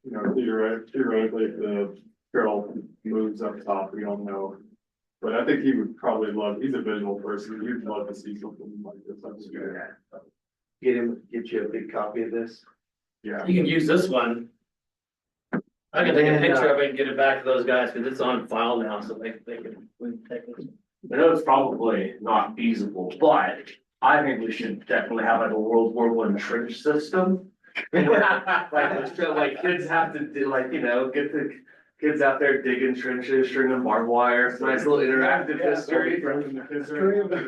you know, theoretically, if the trail moves up top, we don't know. But I think he would probably he's a visual person, he'd love to see something like this. I'm sure. Get you a big copy of this? Yeah. You can use this one. I can take a picture of it and get it back to those guys, because it's on file now, so they can, we can take it. I know it's probably not feasible, but I think we should definitely have like a World War I trench system. Like kids have to do, like, you know, get the kids out there digging trenches, stringing barbed wire, it's a nice little interactive history.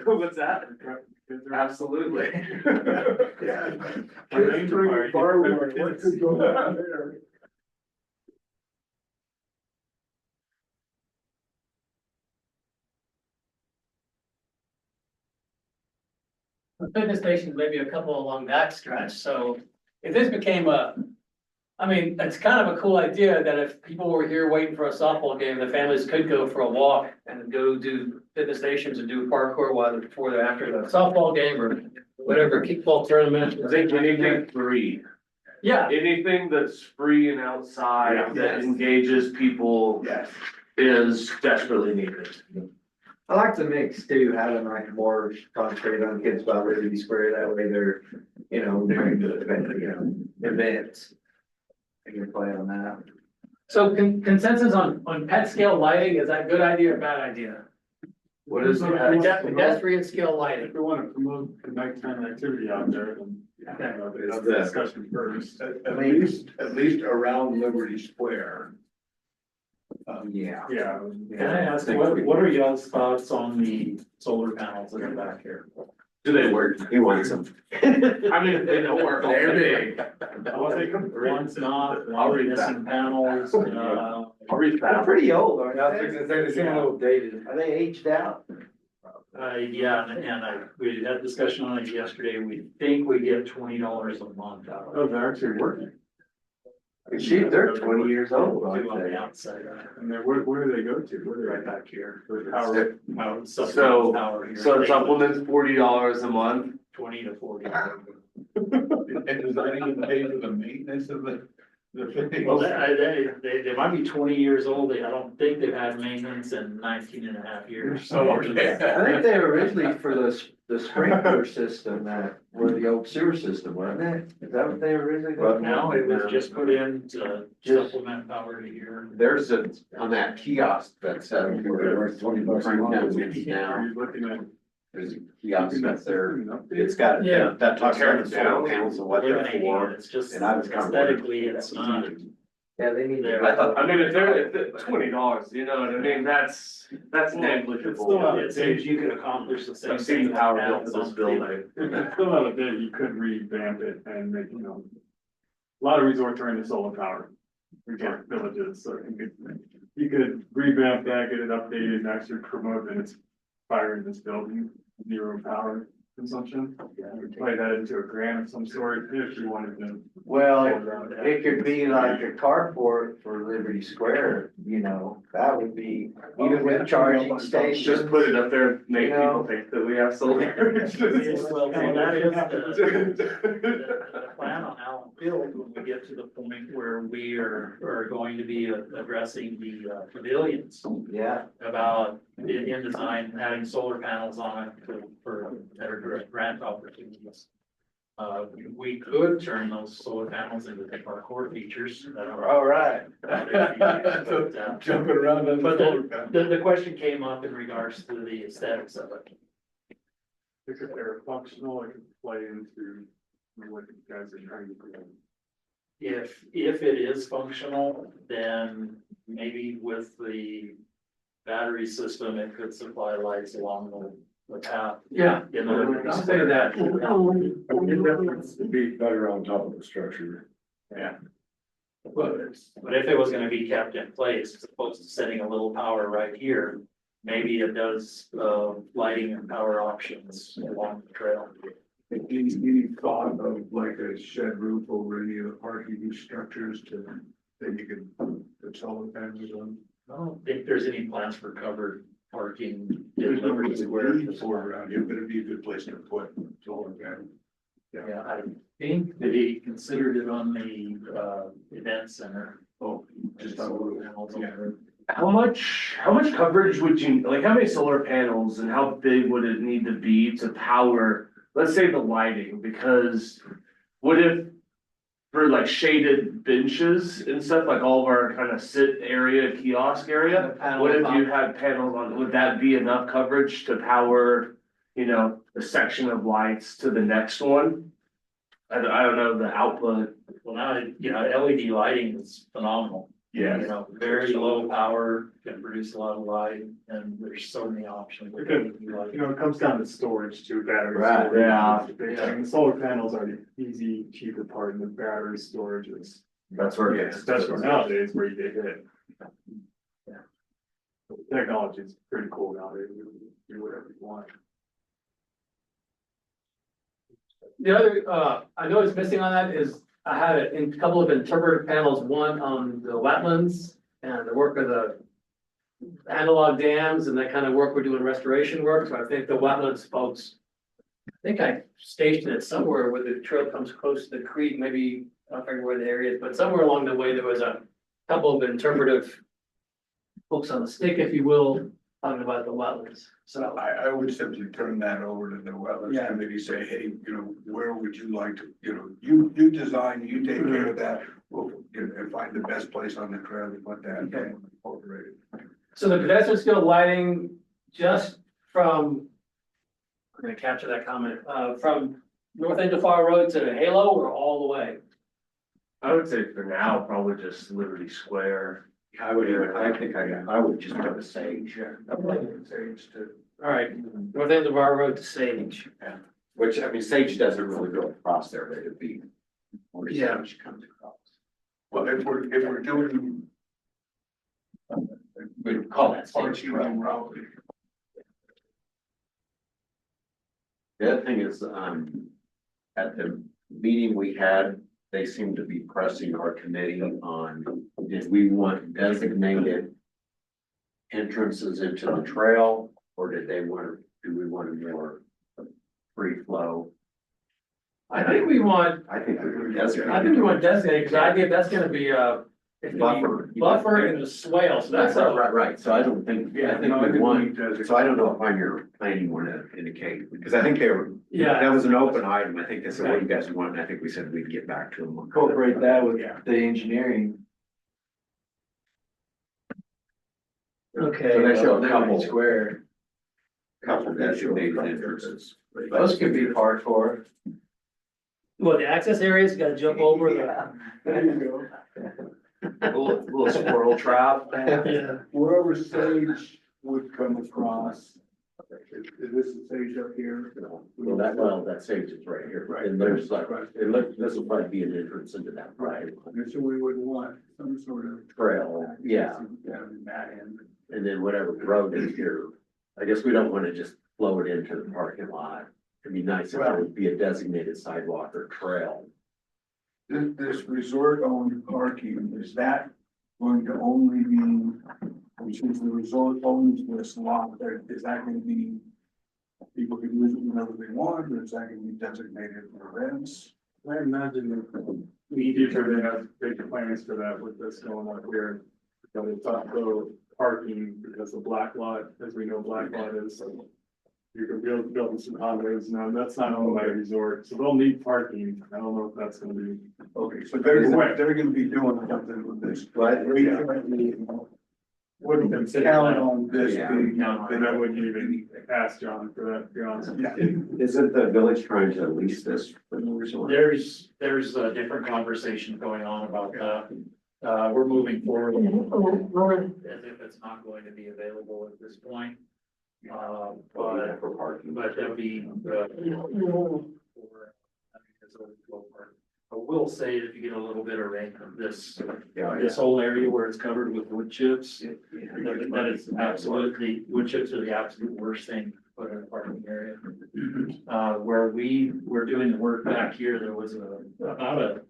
What's that? Absolutely. Yeah. Kids bring fireworks, what could go on there? the fitness stations, maybe a couple along that stretch, so if this became I mean, it's kind of a cool idea that if people were here waiting for a softball game, the families could go for a walk and go do fitness stations and do parkour while they're before or after the softball game or whatever kickball tournament. I think anything free, Yeah, anything that's free and outside that Yes. engages people Yes. is desperately needed. I like the mix too, having like more concentrated on kids about Liberty Square, that way they're, during the, events. I can play on that. so consensus on pet scale lighting, is that a good idea or bad idea? What is it? Pedestrian scale lighting. If we want to promote the nighttime activity out there, then. That's the discussion first. At least around Liberty Square. Yeah. Yeah. Can I ask, what are y'all's thoughts on the solar panels that are back here? Do they work? He wants them. I mean, if they don't work, They're big. One's not, I'll one read missing panels, I'll read They're that. pretty old, aren't they? They seem a little dated. Are they aged out? yeah, we had discussion on it yesterday, we think we get $20 a month out of it. Oh, they're actually working. Shoot, they're 20 years old, Do aren't on the they? outside, And then where do they go to? Where do right they? back here. Power. Power, So- power here. So supplements $40 a month. 20 to 40. And does that even pay for the maintenance of the thing? Well, they might be 20 years old, I don't think they've had maintenance in 19 and a half years. So, okay. I think they were originally for the sprinkler system that, were the old sewer system, wasn't it? Is that what they originally? Well, Now it was just put in to supplement power to here. There's on that kiosk that's, Worth $20 a month. now, Are you looking at? there's a kiosk that's there. It's It's got, Yeah. that talks about the Tear it down. solar panels and what they're Eliminating it, for. it's just And I was kind of wondering- aesthetically, it's not. Yeah, they need. There. I thought. I mean, if they're $20, you know what I mean? That's It's still negligible. not- It seems you could accomplish the same I've thing. seen the with power panels bill for this on building. It's still not a bit, you could revamp it and make, a lot of resorts are into solar power. Resort villages, so you could revamp that, get it updated and actually promote that it's fire in this building, zero power consumption. Play that into a grant of some sort if you wanted to. Well, it could be like a carport for Liberty Square, that would be, even with charging stations. Just put it up there, and make people think that we have solar. Well, that is the plan on Allen Field, when we get to the point where we are going to be addressing the pavilions. Yeah, About in design, having solar panels on it for better grant opportunities. We could turn those solar panels into our core features that are. all right. Jumping around on the But solar panel. the question came up in regards to the aesthetics of it. If they're functional, it could play into what you guys are trying to do. If it is functional, then maybe with the battery system, it could supply lights along the path. Yeah. You know, I'll say that. It'd be better on top of the structure. But if it was gonna be kept in place, as opposed to setting a little power right here, maybe it does, lighting and power options along the trail. Any thought of like a shed roof over any of the parking structures that you could put solar panels on? I don't think there's any plans for covered parking in There's no Liberty Square. reason for around here, but it'd be a good place to put solar panels. Yeah, I think that he considered it on the, event center. Oh, just on a little, yeah. How much coverage would you, like, how many solar panels and how big would it need to be to power, let's say the lighting, because what if for like shaded benches and stuff, like all of our kind of sit area, kiosk area, what if you had panels on, would that be enough coverage to power, a section of lights to the next one? I don't know the output. Well, now, LED lighting is phenomenal. Very low power, can produce a lot of light, and there's so many options. with LED lighting. It comes down to storage too, battery. Right, storage. yeah. It's a big thing. The solar panels are the easy, cheaper part, and the battery storage is, That's where it gets. that's where nowadays where you get hit. Technology is pretty cool nowadays, you can do whatever you want. The other, I know it's missing on that is I had a couple of interpretive panels, one on the wetlands and the work of the analog dams and that kind of work we're doing restoration work. So I think the wetlands folks, I think I stationed it somewhere where the trail comes close to the creek, maybe, I don't remember where the area is, but somewhere along the way, there was a couple of interpretive folks on the stick, if you will, talking about the wetlands. So I would simply turn that over to the wetlands Yeah. committee, say, hey, where would you like to, you design, you take care of that. We'll, and find the best place on the trail to put that Okay. incorporated. So the pedestrian skill lighting just from, I'm gonna capture that comment, from North Angel Fire Road to Halo or all the way? I would say for now, probably just Liberty Square. I would just put a sage, Sage to. All right, North Angel Fire Road to Sage. which, I mean, sage doesn't really go across there, but it'd be. Where Yeah. sage comes across. Well, if we're doing. We'd call that sage Parking trail. on property. The other thing is, at the meeting we had, they seemed to be pressing our committee on, did we want designated entrances into the trail, or do we want a more free flow? I think we want, I think we would I designate. think we want designated, because I think that's gonna be it's gonna be Buffer. buffer and a swale, so that's a. Right, so I don't think, I think No, we didn't want, need designate. so I don't know if on your plan you wanna indicate, because I think they were. Yeah. That was an open item, I think they said, what do you guys want, and I think we said we'd get back to them. Incorporate that with Yeah. the engineering. Okay. So they show a Liberty couple, Square, couple designated entrances. those could be parked for. Well, the access areas, you gotta jump over the. There you Little squirrel trap. Yeah. Wherever sage would come across. Is this the sage up here? That sage is right here, Right. and there's like, this will probably be an entrance into that private And so we would want some sort of. trail, yeah, Down that end. and then whatever road is here. I guess we don't wanna just flow it into the parking lot. It'd be nice if it would be a designated sidewalk or trail. This resort owned parking, is that going to only be, since the resort owns this lot, is that gonna be? People can use it whenever they want, or is that gonna be designated for events? I imagine we future they have big plans for that with this going on here. But it's also parking because the black lot, as we know, black lot is. You can build some condos now, that's not owned by a resort, so they'll need parking. I don't know if that's gonna be. Okay, so they're gonna be doing something with this. But- We currently Wouldn't consider count that. on this Yeah. being. Then I wouldn't even ask John for that, to be honest. Yeah. Isn't the village trying to lease this from the resort? There's a different conversation going on about that. We're moving forward as if it's not going to be available at this point. But For parking. that'd be, I will say that if you get a little bit of rain from this whole area where it's covered with wood chips, that is absolutely, wood chips are the absolute worst thing to put in a parking area. Where we were doing the work back here, there was about a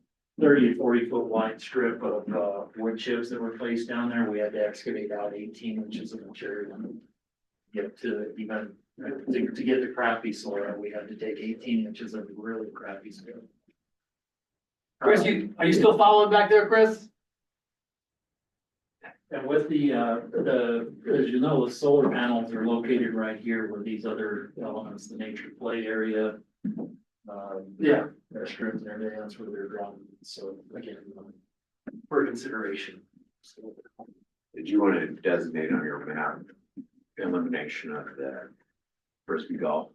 30 to 40 foot wide strip of, wood chips that were placed down there. We had to excavate out 18 inches of material. Get to even, to get the crappy soil, we had to take 18 inches of really crappy soil. Chris, are you still following back there, Chris? And with the, as you know, the solar panels are located right here where these other elements, the nature play area. Yeah. Restrooms and everything, that's where they're drawn, so again, for consideration. Did you want to designate on your map elimination of the frisbee golf?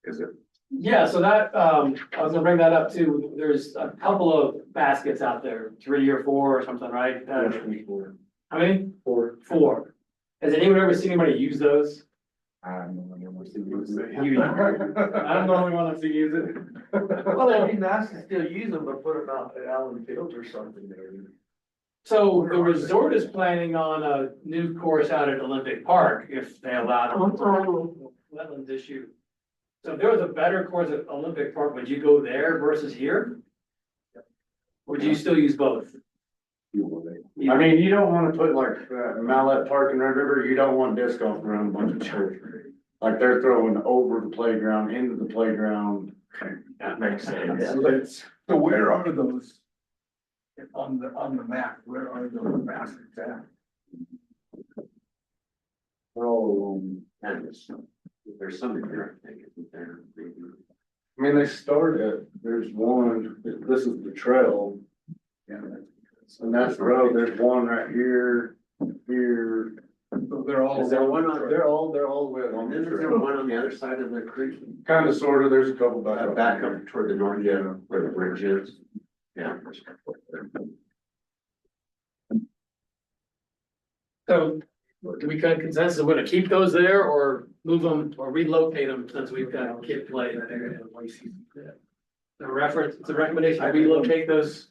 Is it? Yeah, so that, I was gonna bring that up too. There's a couple of baskets out there, 3 or 4 or something, right? How many? Four. Has anyone ever seen anybody use those? I don't know anyone that's to use it. Well, it'd be nice to still use them, but put them out at Allen Field or something there. So the resort is planning on a new course out at Olympic Park if they allow wetlands issue. So if there was a better course at Olympic Park, would you go there versus here? Or would you still use both? I mean, you don't wanna put like, Mallette Park and Red River, you don't want disc golf around a bunch of children. Like they're throwing over the playground, into the playground. That makes sense. So where are those? On the map, where are those baskets at? Oh, and there's some in there, I think, isn't there? Maybe. I mean, they start at, there's one, this is the trail. And that's the road, there's one right here, here. So they're all. Is there one on, They're all the way along is the there trail. one on the other side of the creek? Kinda sorta, there's a couple back Back up toward the north, yeah, where the bridge is. Yeah. So, do we kind of consensus, we're gonna keep those there or move them or relocate them since we've got kid play? The reference, it's a recommendation, to relocate those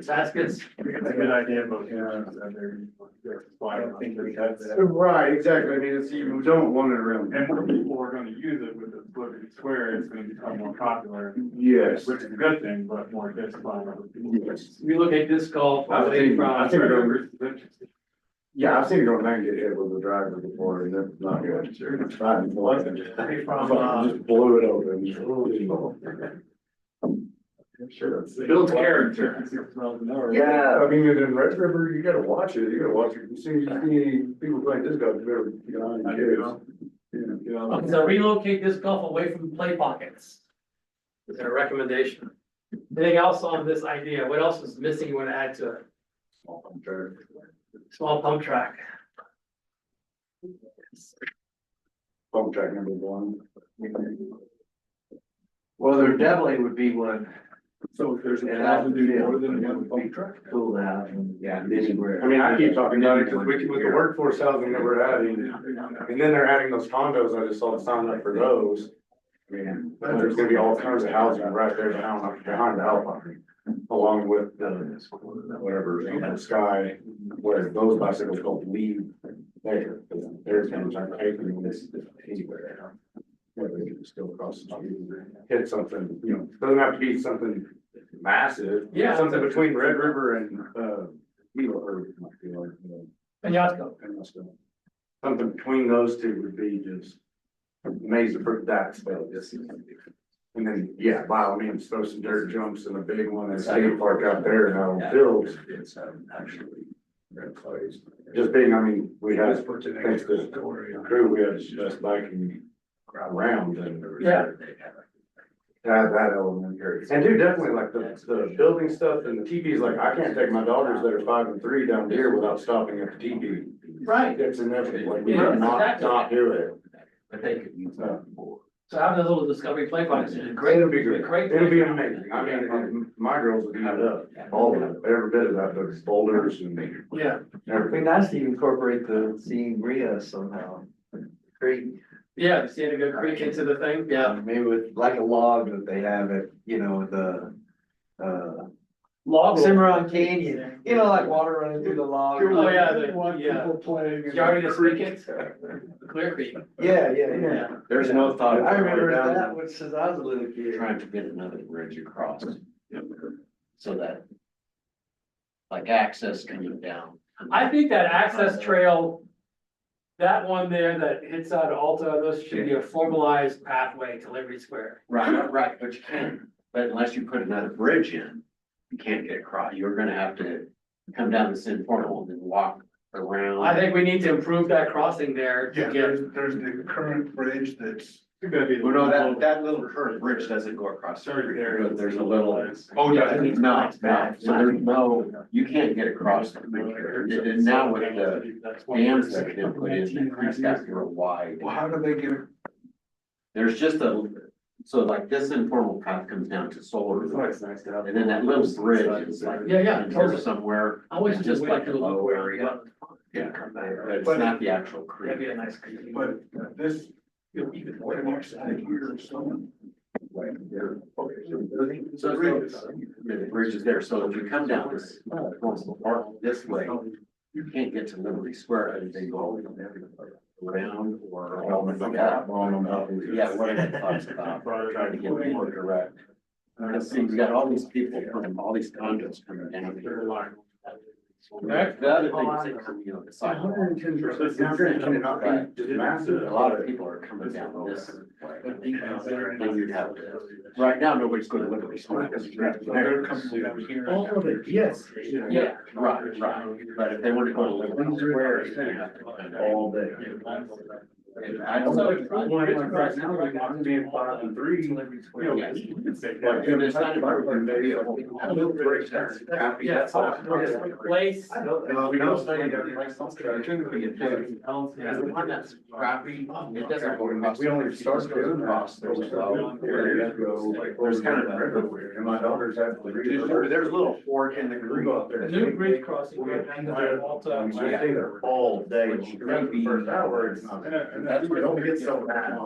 baskets. It's a good idea, but I don't think we have that. Right, exactly, I mean, it's, you don't want it around. And more people are gonna use it with the Liberty Square, it's gonna become more popular, Yes. which is a good thing, but more disciplined. Yes. Relocate disc golf I away think from. it Yeah, I've seen it go down and get hit with the driver before, and that's not good. It's fine. Just blew it open. Sure. Builds character. Yeah, I mean, in Red River, you gotta watch it, as soon as you see people playing this golf, you better get on your kids. So relocate disc golf away from play pockets. Is there a recommendation? Anything else on this idea? What else is missing you want to add to it? Small pump track. Pump track number one. Well, there definitely would be one. So if there's a And plan to do I- more than one pump track? Cool out and, yeah, anywhere. I mean, I keep talking about it, cause with the workforce housing that we're adding, and then they're adding those condos, I just saw the sign up for those. I mean, there's gonna be all kinds of housing right there behind the Alpine, along with the, whatever, the Sky, where those bicycles don't leave there. There's gonna start taking this anywhere. Where they can just go across the street, hit something, doesn't have to be something massive. Yeah. Something between Red River and, Gila, or not Gila, And Yasko. something between those two would be just amazing for that space. And then, yeah, by all means, throw some dirt jumps and a big one and skate park out there and out on fields. It's actually. Just being, I mean, we had, For today's thanks to story. crew, we had just biking around and. Yeah. That element here. And dude, definitely like the building stuff and the teepees, like I can't take my daughters that are 5 and 3 down here without stopping at the teepee. Right. It's inevitable, like we Yeah, cannot exactly. not do it. But they could use that more. So having those little discovery play pockets is great. It'll be great. Great. It'll be amazing. I mean, and my girls will eat it up, all of it, every bit of that, those boulders and Yeah, It'd be everything. nice to incorporate the sangria somehow. Great. yeah, see it go creek into the thing, yeah. Maybe with like a log that they have at, the, Log. Cimarron Canyon, like water running through the log. Oh, yeah, People playing. You already just speak it? Clear Creek. Yeah. There's no thought. of I remember going down that when since I was a little kid. Trying to get another bridge across. So that. Like access coming down. I think that access trail, that one there that hits out of Alta, those should be a formalized pathway to Liberty Square. Right, but you can't, but unless you put another bridge in, you can't get across, you're gonna have to come down this informal and then walk around. I think we need to improve that crossing there to Yeah, get, there's the current bridge that's. Well, no, that little curred bridge doesn't go across. There's a little. Oh, yeah. No, so there's no, you can't get across the bridge here. And now with the dams that have been put in, the creek's got real wide. Well, how do they get it? There's just so like this informal path comes down to Solar. And then that little bridge is like. Yeah, in here totally. somewhere. I always It's just just like like to a low look area. Yeah. But it's not the actual That'd be creek. a nice creek. But this. Even more. Pretty much out here, so. So the bridge is there, so if you come down this, Park this way, you can't get to Liberty Square, and they go all the way down there. around or? Yeah. Yeah, what are your thoughts about trying to get more direct? Because see, we got all these people from all these condos coming down here. The other thing is, they come, you know, the sidewalk. Right. A lot of people are coming down this way. Then you'd have, right now, nobody's gonna look at these. They're coming down here. All of it, yes. Yeah, right, but if they want to go to Liberty Square, it's gonna have to be all day. I don't know. Right now, like, I'm being 5 and 3, you know, you can say that. It's not about the video. Yeah, it's all- place. We don't study that. Yeah, the one that's crappy, it doesn't go across. We only start doing that. There's kind of everywhere. And my daughter's at the. There's a little fork in the creek. The new bridge crossing. Right down to Malta. I stay there all day. First hour, it's not. And that's where it don't get so bad.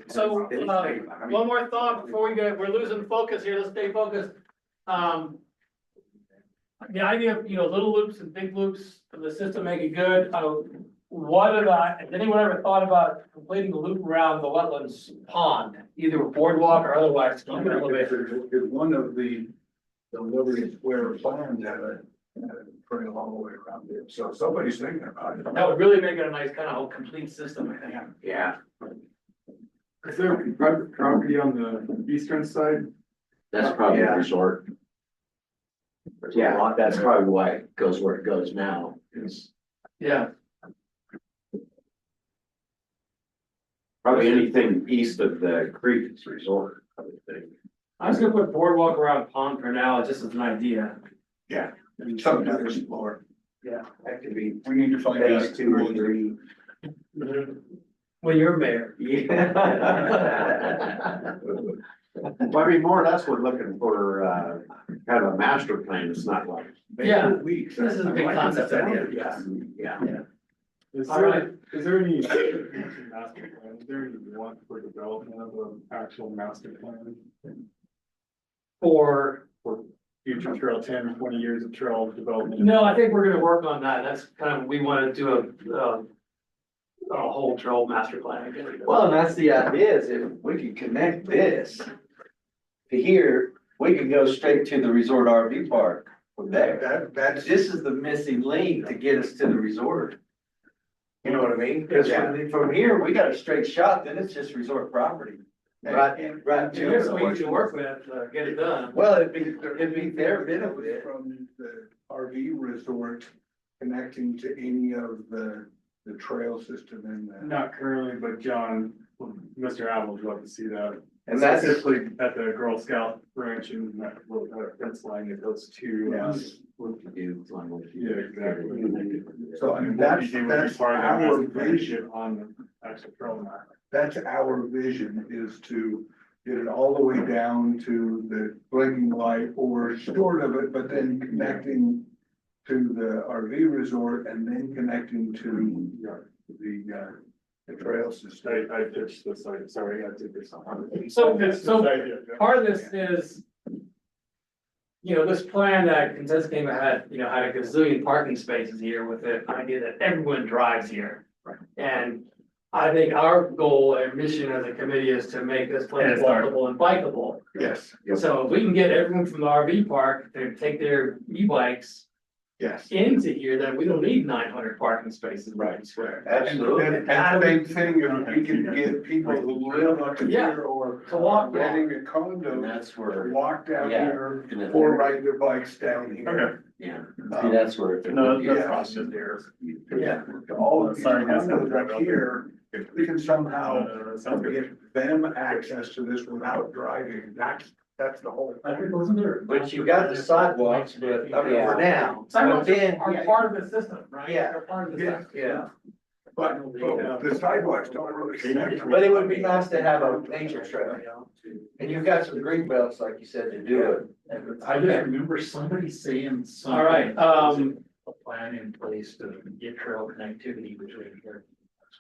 So, one more thought before we go, we're losing focus here, let's stay focused. The idea of, you know, little loops and big loops for the system, make it good, what about, has anyone ever thought about completing a loop around the wetlands pond? Either a boardwalk or otherwise, to keep it elevated? Is one of the Liberty Square farms had a trail all the way around it, so somebody's thinking about it. That would really make it a nice kind of complete system, I think. Yeah, Is there private property on the eastern side? that's probably a Yeah. resort. Yeah, that's probably why it goes where it goes now, is Yeah, probably anything east of the creek is resort, I would think. I was gonna put boardwalk around pond for now, just as an idea. Yeah, something to explore. Yeah. That could be, we need to find out. Phase 2 or 3. When you're mayor. Well, I mean, more or less, we're looking for, kind of a master plan, it's not like. Yeah, Weeks. this is a big concept idea, yeah. Yeah. Is All there, right. is there any master plan, is there any want for development of an actual master plan? For, For future trail, 10, 20 years of trail development? no, I think we're gonna work on that, that's kind of, we wanna do a whole trail master plan. I guess. Well, and that's the idea, is if we can connect this to here, we can go straight to the resort RV park from there. That's, This is the missing link to get us to the resort. You know what I mean? Because from here, we got a straight shot, then it's just resort property. Right, right. We have some easy to work with, get it done. Well, it'd be their benefit. from the RV resort connecting to any of the trail system in the. Not currently, but John, Mr. Apple would love to see that. And that's, Specifically at the Girl Scout branch and that little fence line that goes to. Yeah, exactly. So I mean, that's Part of our the master vision. plan on the actual trail map. That's our vision, is to get it all the way down to the blinking light or short of it, but then connecting to the RV resort and then connecting to the trail system. I pitched this, sorry, I did this. So part of this is, you know, this plan that Consensus Came had, you know, had a gazillion parking spaces here with the idea that everyone drives here. And I think our goal and mission as a committee is to make this place walkable and bikeable. Yes, So if we can get everyone from the RV park to take their e-bikes yes. into here, then we don't need 900 parking spaces, right, square. absolutely. And same thing, if we can get people who live up Yeah, here or to walk down. renting a And condo, that's to where, walk down Yeah. here and then- or ride their bikes down here. yeah, see, that's where. No, Yeah. that's awesome there. Yeah, all of these Sorry, that's condos not- up here, if we can somehow Sounds good. get them access to this without driving, that's the whole. I think those are there. But you got the sidewalks, but, I mean, for now, but Sidewalks then, are part of the system, right? Yeah. They're part of the Yeah. system. yeah. But the sidewalks don't really connect. But it would be nice to have a nature trail. And you've got some green belts, like you said, to do it. I just remember somebody saying something. All right, A plan in place to get trail connectivity between here.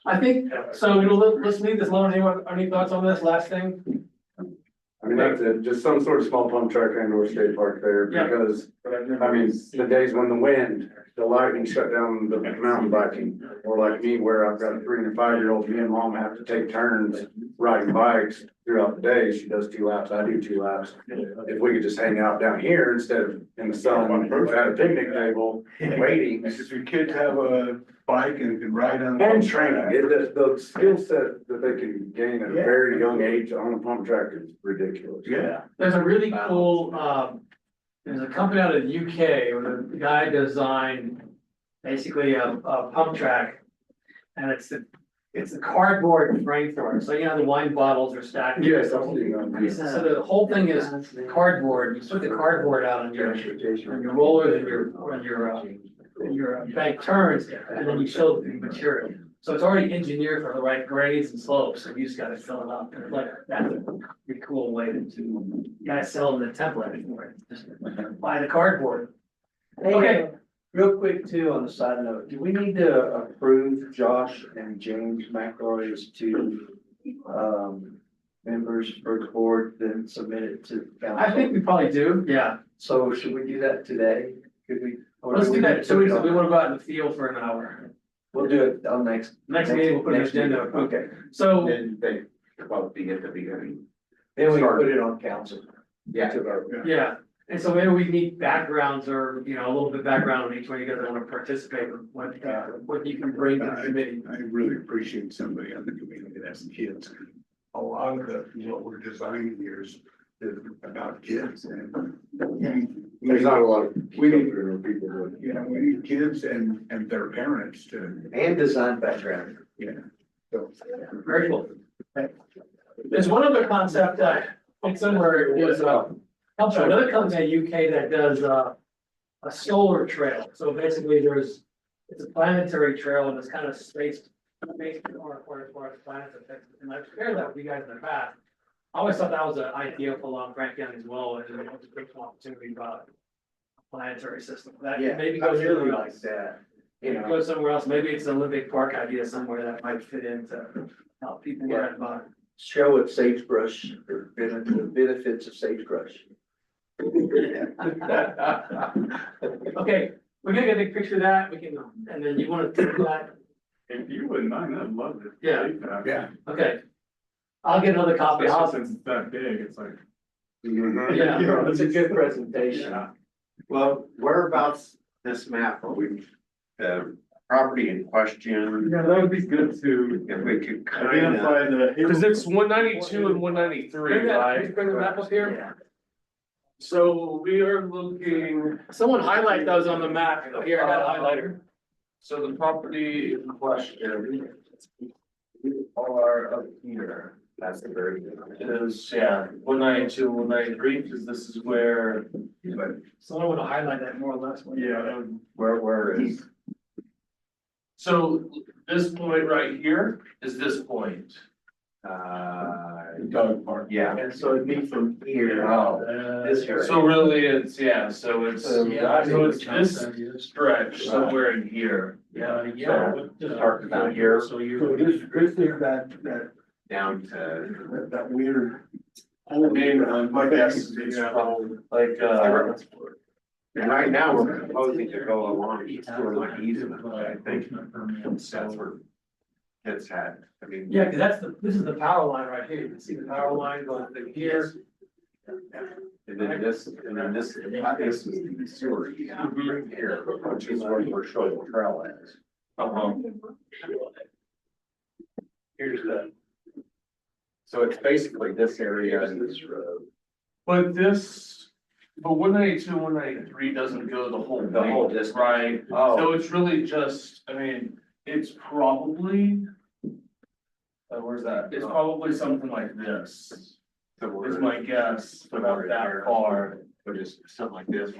I think, so, you know, let's leave this alone. Anyone, any thoughts on this last thing? I mean, And that's it, just some sort of small pump track and or skate park there, Yeah. because, I mean, the days when the wind, the lightning shut down the mountain biking. Or like me, where I've got a 3 and 5-year-old, me and mom have to take turns riding bikes throughout the day. She does 2 laps, I do 2 laps. If we could just hang out down here instead of in the sun, at a picnic table, waiting. If your kids have a bike and can ride on. And training, the skill set that they can gain at a very young age on a pump track is ridiculous. Yeah. There's a really cool, there's a company out of the UK where the guy designed basically a pump track. And it's the cardboard frame for it, so you know, the wine bottles are stacked. Yes, I've seen that. So the whole thing is cardboard, you put the cardboard out on your rollers and your bank turns, and then you show the material. So it's already engineered for the right grades and slopes, so you just gotta fill it up, and like, that's a pretty cool way to, you guys sell the template for it, just buy the cardboard. Okay. Real quick too, on the side note, do we need to approve Josh and James McElroy as two members for the board, then submit it to council? I think we probably do, yeah, So should we do that today? Could we? or let's do that, so we put it on- wanna go out in the field for an hour. We'll do it on next. Next meeting, we'll put an next meeting. agenda, Okay, so, Then they probably get to be, I mean, then we can put it on council. yeah. To vote. yeah, and so maybe we need backgrounds or, you know, a little bit background on each one, you guys wanna participate, what you can bring to the committee. I really appreciate somebody on the committee that has kids. A lot of what we're designing here is about kids and. There's not a lot of We need- children or people that. You know, we need kids and their parents to, And design background. yeah. So, Very cool. There's one other concept, it's somewhere, is, another company in UK that does, a solar trail, so basically it's a planetary trail and it's kind of spaced or planets, and I've shared that with you guys in the past. I always thought that was an idea for Long Grant County as well, and it was a great opportunity about a planetary system, that Yeah, maybe I goes really somewhere like else. that. You know, Go somewhere else, maybe it's an Olympic Park idea somewhere that might fit into how people learn about it. show it sagebrush, or the benefits of sagebrush. Okay, we're gonna get a big picture of that, we can, and then you wanna take that, If you wouldn't mind, I'd love it. Yeah. yeah. okay. I'll get another copy, Especially since it's that big, it's like. yeah, It's a good presentation. Well, whereabouts this map, are we, the property in question, Yeah, that would be good to if we could kind of. identify the. Cause it's 192 and 193, bring that, right? bring the map up here, So we are looking, someone highlight those on the map, here, I got a highlighter. so the property in question are up here. That's the very. Is, yeah, 192, 193, because this is where, Someone wanna highlight that more or less. Yeah. Where is? so this point right here is this point. Dog Park, yeah. And so it'd be from here, this area. So really it's, yeah, so it's, Yeah, so it's this stretch somewhere in here. Yeah, Start about here. So So you're. this is that Down to. that weird. I mean, my guess is it's probably like, And right now, we're proposing to go along each sort of like easement, I think that's where kids had, I mean. Yeah, cause this is the power line right here, you can see the power line going through here. And then this is the sewer here, which is where we're showing the trail is. here's the, So it's basically this area and this road. but this, but 192, 193 doesn't go the whole The whole thing, distance. right? Oh. So it's really just, I mean, it's probably. Where's that? It's probably something like this, So is my guess, about that far. Or just something like this.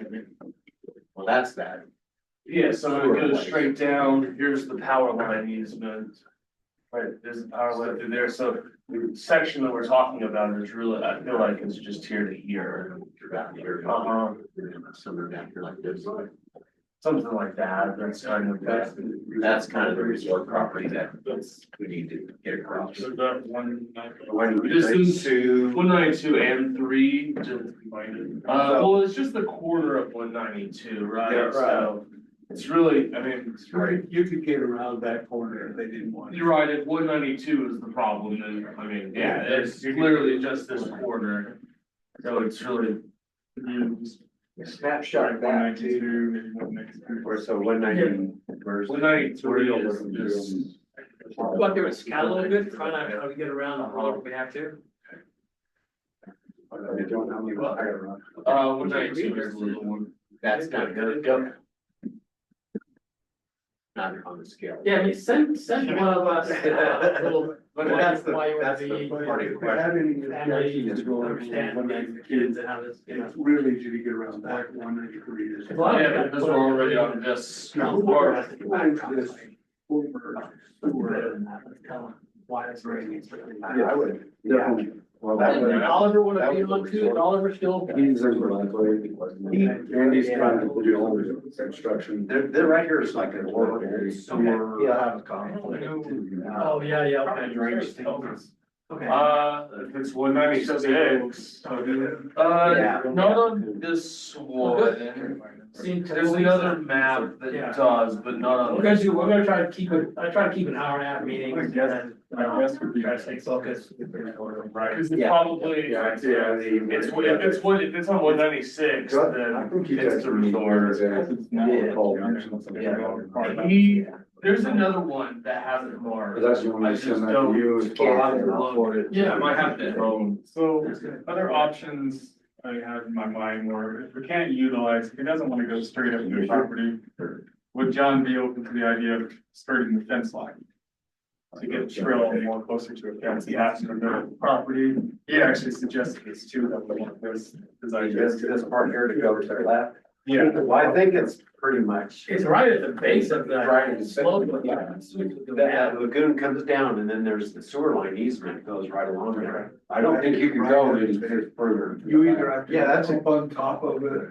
Well, that's that. Yeah, so it goes straight down, here's the power line easement. Right, there's the power line through there, so the section that we're talking about is really, I feel like it's just here to here. You're down here. Uh-huh. Somewhere down here like this. Something like that, that's kind of. That's kind of the resort property that we need to get across. So that one. This is 192 and 3, well, it's just the corner of 192, right? Yeah, right. So it's really, I mean, it's right. You could get around that corner if they didn't want. You're right, if 192 is the problem, then, I mean, yeah, it's literally just this corner. So it's really. Snapshot of that too. Or so 190. 193 is this. Go out there and scout a little bit, try not to get around the hole if we have to. They don't have any higher run. 192 is the little one. That's not good. Go. Not on the scale. Yeah, I mean, send one of us, little. But that's the- why you would that's the be- part of the If they have any objections to Understand the kids and how this, you know. it's really easy to get around that 193 is. Yeah, because we're already on this. Now, who are, who owns this former sewer? Why it's raining. Yeah, I would. Definitely. Well, that would. Oliver would have been on too, Oliver still. He's in Andy's trying to do all the construction. They're right here, it's like an order. He'll have a conflict. Oh, yeah, okay. Okay. If it's 196. Not on this one. There's another map that Yeah. does, but not We're on. gonna try to keep it, I try to keep an hour and a half meeting and then, try to stay focused. Right, cause it's Yeah. probably, Yeah, if it's on 196, I then think he it's the resort. There's another one that hasn't marked. That's the one I sent that to you. Is Yeah, I might have to. So other options I have in my mind were, if we can't utilize, if he doesn't want to go straight up to the property, would John be open to the idea of skirting the fence line? To get the trail more closer to a fence, he asked him to go to the property, he actually suggested this too, that we want this idea. This part here to go to the left. Yeah. Well, I think it's pretty much. It's right at the base of the. Right at the slope. yeah. That lagoon comes down and then there's the sewer line easement goes right along there. I don't think you can go any further. You either have to. Yeah, that's up on top of it.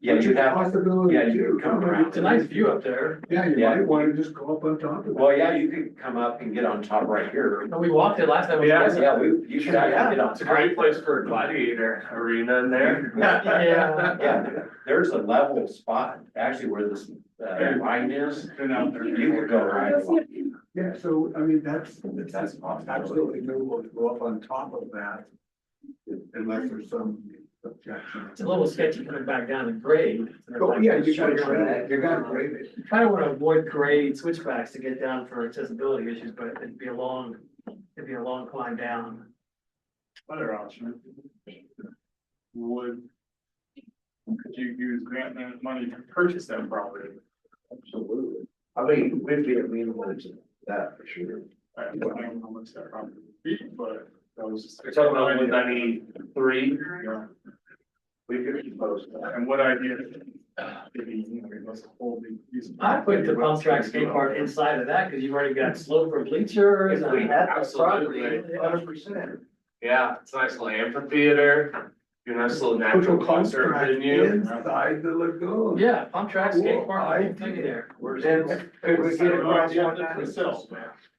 Yeah, you'd have, Possibility. yeah, you could come around. It's a nice view up there. Yeah, you Yeah. might wanna just go up on top of it. Well, yeah, you could come up and get on top right here. And we walked it last time. Yeah, You should actually get on. It's a great place for a gladiator arena in there. Yeah. Yeah, there's a level spot actually where this line is. Been out there. You could go right along. Yeah, so, I mean, that's possible. absolutely doable to go up on top of that. Unless there's some objection. It's a little sketchy coming back down the grade. Oh, yeah, you gotta grade it, you gotta grade it. You kind of want to avoid grade switchbacks to get down for accessibility issues, but it'd be a long climb down. Other option. Could you use grant money to purchase that property? Absolutely. I mean, we'd be amenable to that for sure. I don't know how much that property would be, but that was just. You're talking about 193? Yeah. We could propose that. And what idea? Maybe, let's hold these. I put the pump track skate park inside of that because you've already got slope for bleachers. If we had the property, Absolutely. 100%. Yeah, it's a nice little amphitheater, your nice little natural concert venue. Inside the lagoon. Yeah, pump track skate park, the whole thing there. Then could we get across Yeah, one for ninety? sale.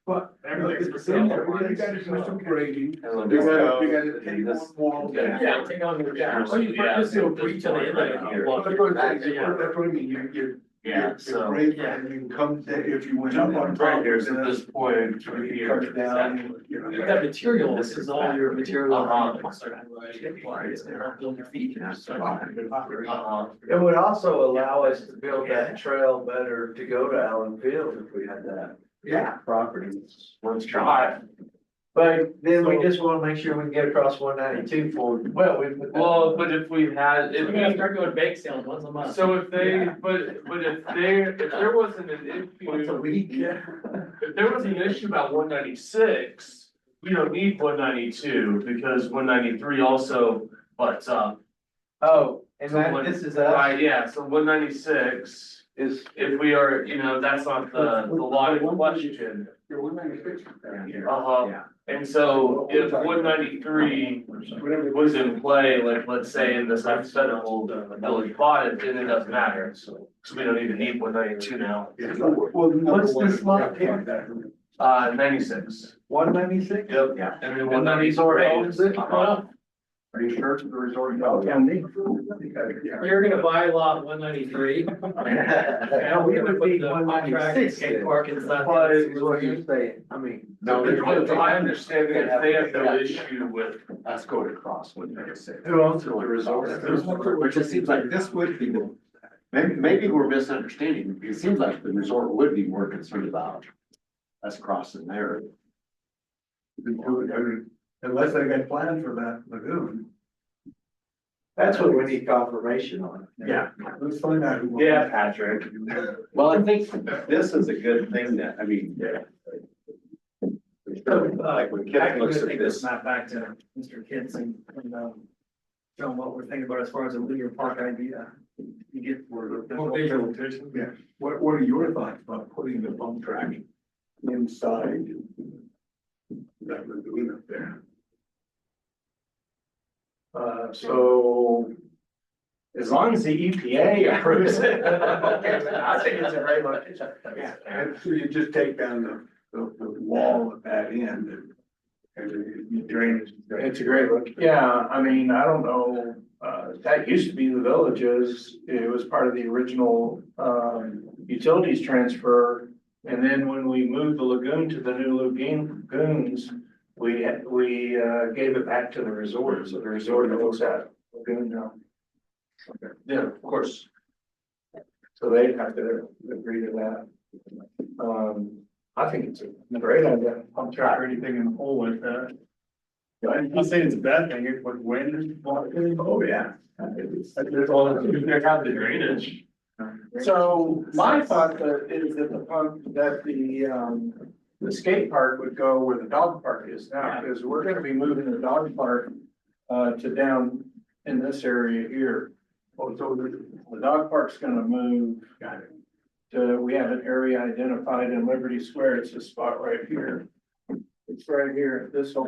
But Everything's for you sale. gotta do some grading. And You this- gotta take one wall down. Yeah, take on the, yeah, or you might just do a breach on the inlet. That's what I mean, you Yeah, so. grade and you come, if you went up on top. Right here's at this point, right You here. cut down, you know. You got material, this is all your material. Uh-huh. Build your feet. Uh-huh. It would also allow us to build that trail better to go to Allen Field if we had that Yeah. property. Let's try. But then we just wanna make sure we can get across 192 for, well, we. Well, but if we had, We're gonna start doing bake sales once a month. so if they, but if there wasn't an Once a issue, week. if there was an issue about 196, we don't need 192 because 193 also butts up. Oh, and So that, one- this is us. Right, yeah, so 196 is if we are, you know, that's not the law in question. You're 196. Uh-huh. And so if 193 was in play, like, let's say in this hypothetical, the village bought it, then it doesn't matter. So we don't even need 192 now. What's this lot here? 96. 196? Yep. Yeah. And then 193 owns it. Are you sure it's the resort? You're gonna buy lot 193. No, we would be 196. Skate park inside. What is what you're saying? I mean. No, I understand that they have no issue with. Let's go to cross with say. Who owns the resort? Which it seems like this would be, maybe we're misunderstanding, it seems like the resort would be more concerned about us crossing there. Unless they got plans for that lagoon. That's what we need confirmation on. Yeah. Let's find out. who- Yeah, Patrick. Well, I think this is a good thing that, I mean. Like when Kip looks at this. Map back to Mr. Kitts and, show him what we're thinking about as far as a linear park idea. You get. Yeah, what are your thoughts about putting the pump track inside that lagoon up there? So as long as the EPA approves it, I think it's a great location. Yeah, and so you just take down the wall at that end and you drain it. It's a great look. Yeah, I mean, I don't know, that used to be the villages. It was part of the original, utilities transfer. And then when we moved the lagoon to the new lagoons, we gave it back to the resort. So the resort owns that lagoon now. Yeah, of course. So they have to agree to that. I think it's a great idea. Pump track or anything in the hole like that. I'm not saying it's a bad thing, it's with wind. Oh, yeah. There's all, they have the drainage. So my thought is that the skate park would go where the dog park is now, because we're gonna be moving the dog park to down in this area here. Oh, so The dog park's gonna move. got it. We have an area identified in Liberty Square. It's a spot right here. It's right here, this whole.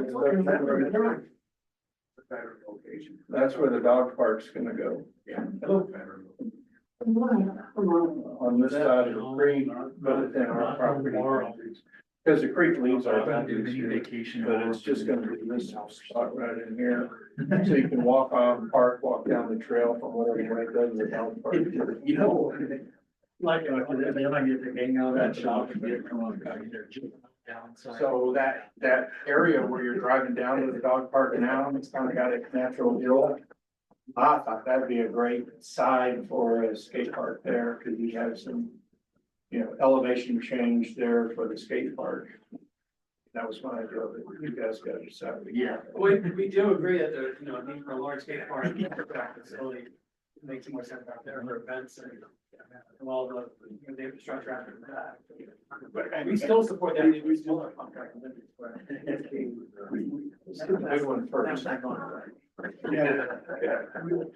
Better location. That's where the dog park's gonna go. Yeah. Better. On this side of the creek, but it's in our property. Because the creek leaves our boundaries here, but it's just gonna be this spot right in here. So you can walk off, park, walk down the trail from where the way goes to the dog park. You know, like, then I get to hang out at shop and get from there. So that area where you're driving down to the dog park now, it's kind of got a natural hill. I thought that'd be a great side for a skate park there, because you have some, elevation change there for the skate park. That was my idea, but you guys got to decide. Yeah, we do agree that the, need for a large skate park, facility makes more sense out there for events and all the infrastructure after that. But we still support that, we still are contract. Big one first. Yeah.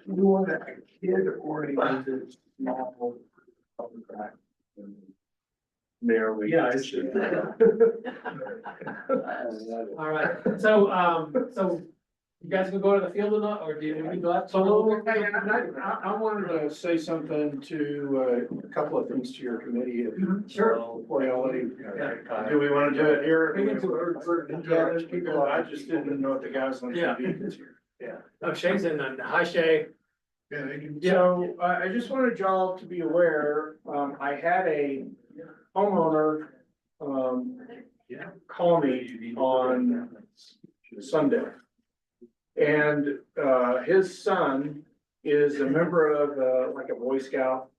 We want a kid oriented small public track. There we Yeah, all right, so you guys can go to the field or not, or do you go out? So, I wanted to say something to, a couple of things to your committee. Sure. Before y'all leave. Do we want to do it here? Yeah, there's people, I just didn't know what the guys on Yeah. TV is here. Yeah. Oh, Shay's in, hi Shay. Yeah, they can. So, I just wanted y'all to be aware, I had a homeowner, call me on Sunday. And, his son is a member of, like a Boy Scout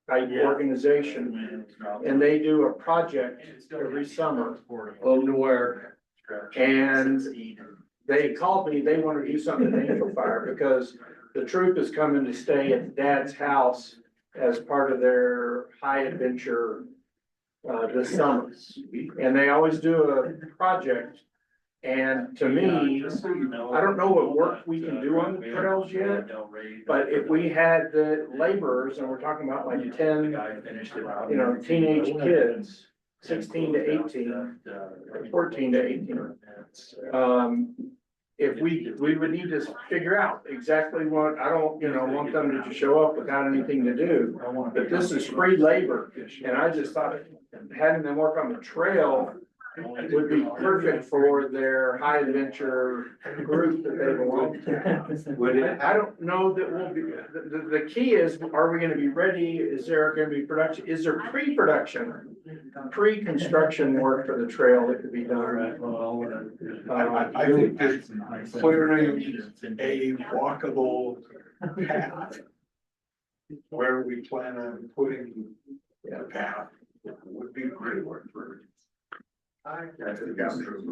type organization. And they do a project every summer. Home to work. And they called me, they want to do something in Angel Fire because the troop is coming to stay at Dad's house as part of their high adventure this summer. And they always do a project And to me, I don't know what work we can do on the trails yet, but if we had the laborers, and we're talking about like 10, teenage kids, 16 to 18, 14 to 18. If we would need to figure out exactly what, I don't, want them to just show up without anything to do. But this is free labor, and I just thought having them work on the trail would be perfect for their high adventure group that they belong to. I don't know that we'll be, the key is, are we gonna be ready? Is there gonna be production? Is there pre-production, pre-construction work for the trail that could be done? I think just clearing a walkable path where we plan on putting the path would be great work for.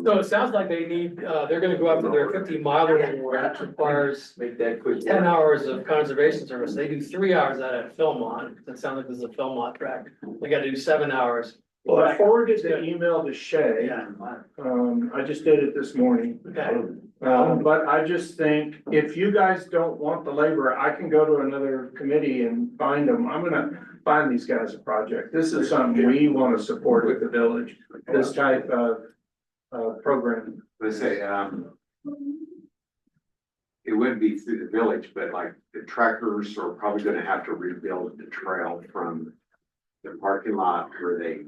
So it sounds like they need, they're gonna go after their 50-mile reward, which requires Make that quick. 10 hours of conservation service. They do 3 hours out at Philmont. It sounds like this is a Philmont track. They gotta do 7 hours. Well, I forwarded the email to Shay. Yeah. I just did it this morning. Okay. But I just think if you guys don't want the labor, I can go to another committee and find them. I'm gonna find these guys a project. This is something we want to support with the village, this type of program. Let's say, it wouldn't be through the village, but like the truckers are probably gonna have to rebuild the trail from the parking lot where they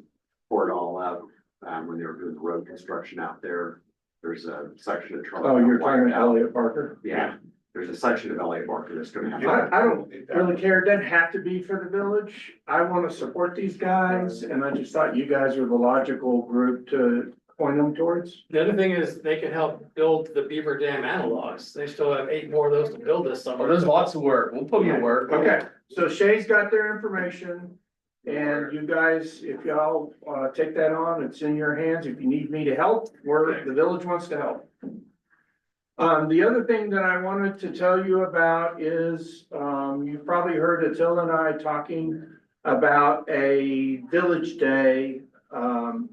poured all up, when they were doing the road construction out there. There's a section of trail. Oh, you're talking about Elliott Parker? Yeah, there's a section of LA Parker that's gonna have. I don't really care. It doesn't have to be for the village. I want to support these guys, and I just thought you guys were the logical group to point them towards. The other thing is they can help build the Beaver Dam analogs. They still have 8 more of those to build this summer. Oh, there's lots of work. We'll put them to work. Okay, so Shay's got their information. And you guys, if y'all take that on, it's in your hands. If you need me to help, the village wants to help. The other thing that I wanted to tell you about is, you've probably heard Attila and I talking about a village day. And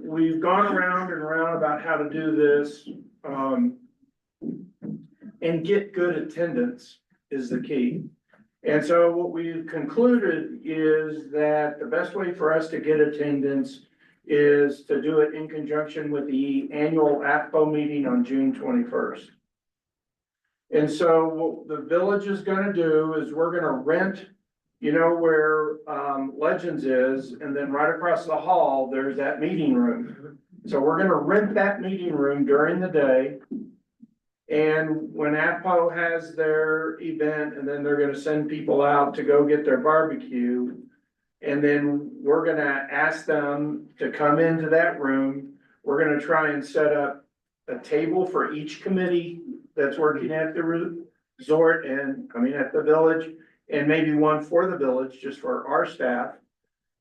we've gone around and around about how to do this. And get good attendance is the key. And so what we've concluded is that the best way for us to get attendance is to do it in conjunction with the annual AFPO meeting on June 21st. And so what the village is gonna do is we're gonna rent, where Legends is, and then right across the hall, there's that meeting room. So we're gonna rent that meeting room during the day. And when APO has their event, and then they're gonna send people out to go get their barbecue. And then we're gonna ask them to come into that room. We're gonna try and set up a table for each committee that's working at the resort at the village. And maybe one for the village, just for our staff.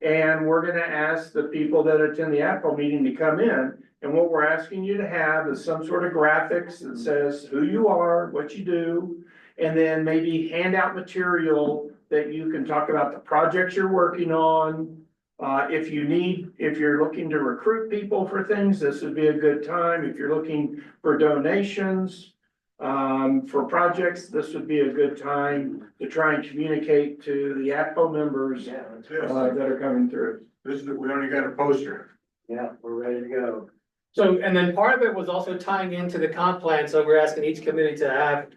And we're gonna ask the people that attend the APO meeting to come in. And what we're asking you to have is some sort of graphics that says who you are, what you do, and then maybe hand out material that you can talk about the projects you're working on. If you're looking to recruit people for things, this would be a good time. If you're looking for donations, for projects, this would be a good time to try and communicate to the APO members that are coming through. We only got a poster. Yeah, we're ready to go. So, and then part of it was also tying into the comp plan, so we're asking each committee to have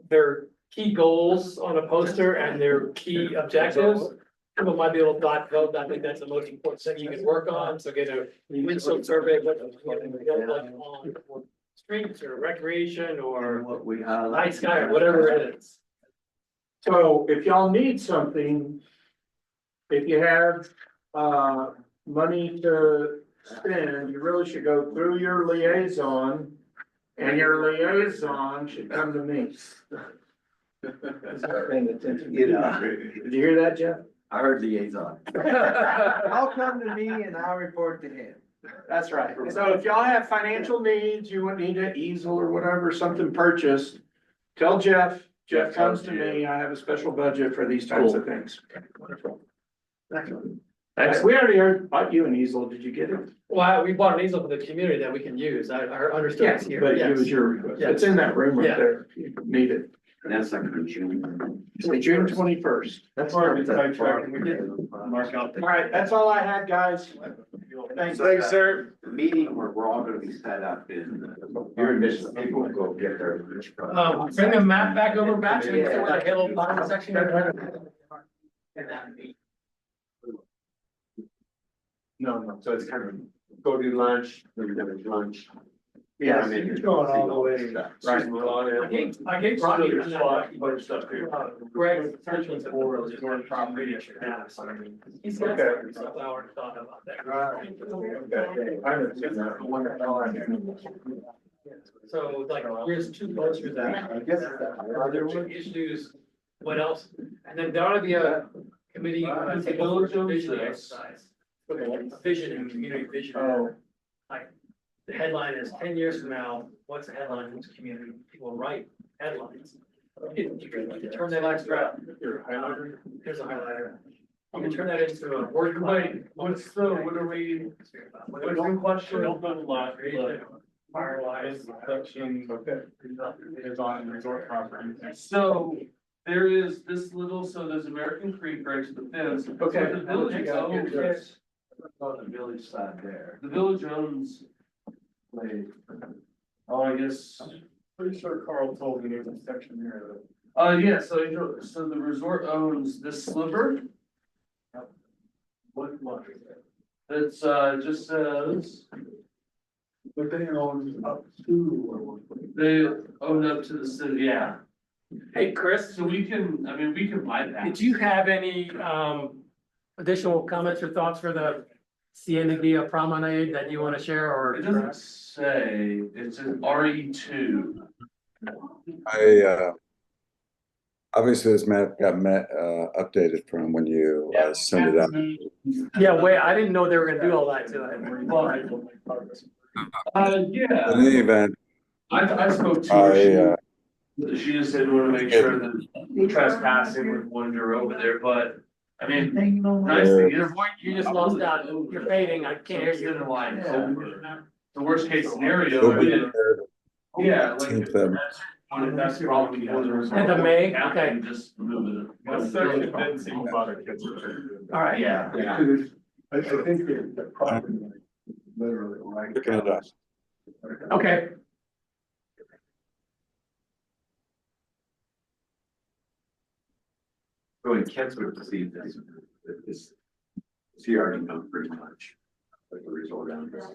their key goals on a poster and their key objectives. People might be able to dot vote, I think that's the most important thing you can work on, so get a windshield survey, what on streets or recreation or What we night sky or whatever it is. So if y'all need something, if you have, money to spend, you really should go through your liaison. And your liaison should come to me. Paying attention. Did you hear that, Jeff? I heard liaison. I'll come to me and I'll report to him. That's right. So if y'all have financial needs, you would need an easel or whatever, something purchased, tell Jeff. Jeff comes to me. I have a special budget for these types of things. Wonderful. Excellent. We already bought you an easel, did you get it? Well, we bought an easel for the community that we can use. I understood it's here. But it Yes. was your request. Yeah. It's in that room Yeah. right there. if You need it. That's like for June. June 21st. That's why we sidetracked. We can mark out. All right, that's all I had, guys. Thanks, sir. The meeting where we're all gonna be set up in, your additional people will go get their. Bring the map back over, back so we can see where the hill line section is. No, so it's kind of go do lunch, then we're gonna lunch. Yeah, I mean, It's going all the way. Right. I gave Robbie Bunch of stuff here. Greg attention to the resort property. He's got a couple hours to talk about that. So like, here's two posters that, are there issues, what else? And then there ought to be a committee, vision exercise. Vision and community vision. Like, the headline is 10 years from now, what's the headline in this community? People write headlines. You can turn that extra, here's a highlighter. You can turn that into a word. What are we, what's the question? Firelight. Section is on resort property. So there is this little, so there's American Creek right to the fence. Okay. So the village owns, On the village side there. the village owns, oh, I guess, Pretty sure Carl told me there's a section there yeah, so the resort owns this sliver. What lot is it? It's, just says, But they own up to or what? they own up to the city, yeah. Hey, Chris, So we can, I mean, we can buy that. did you have any additional comments or thoughts for the Cienega promenade that you want to share or? It doesn't say, it's an RE2. Obviously this map got updated from when you sent it out. Yeah, wait, I didn't know they were gonna do all that to it. Yeah, In any event, I spoke to her. I, She just said we want to make sure that trespassing with wander over there, but I mean, nice thing is. You just lost out, you're fading, I can't hear you. Center line over. The worst case scenario, we didn't, yeah, like. 18th of- That's the problem. End of May, okay. Just move it. That section didn't seem about it. All right. Yeah. I think the property, literally, like. Looking it up. Okay, Going Kent's would see this, he already known pretty much. Like the resort on this.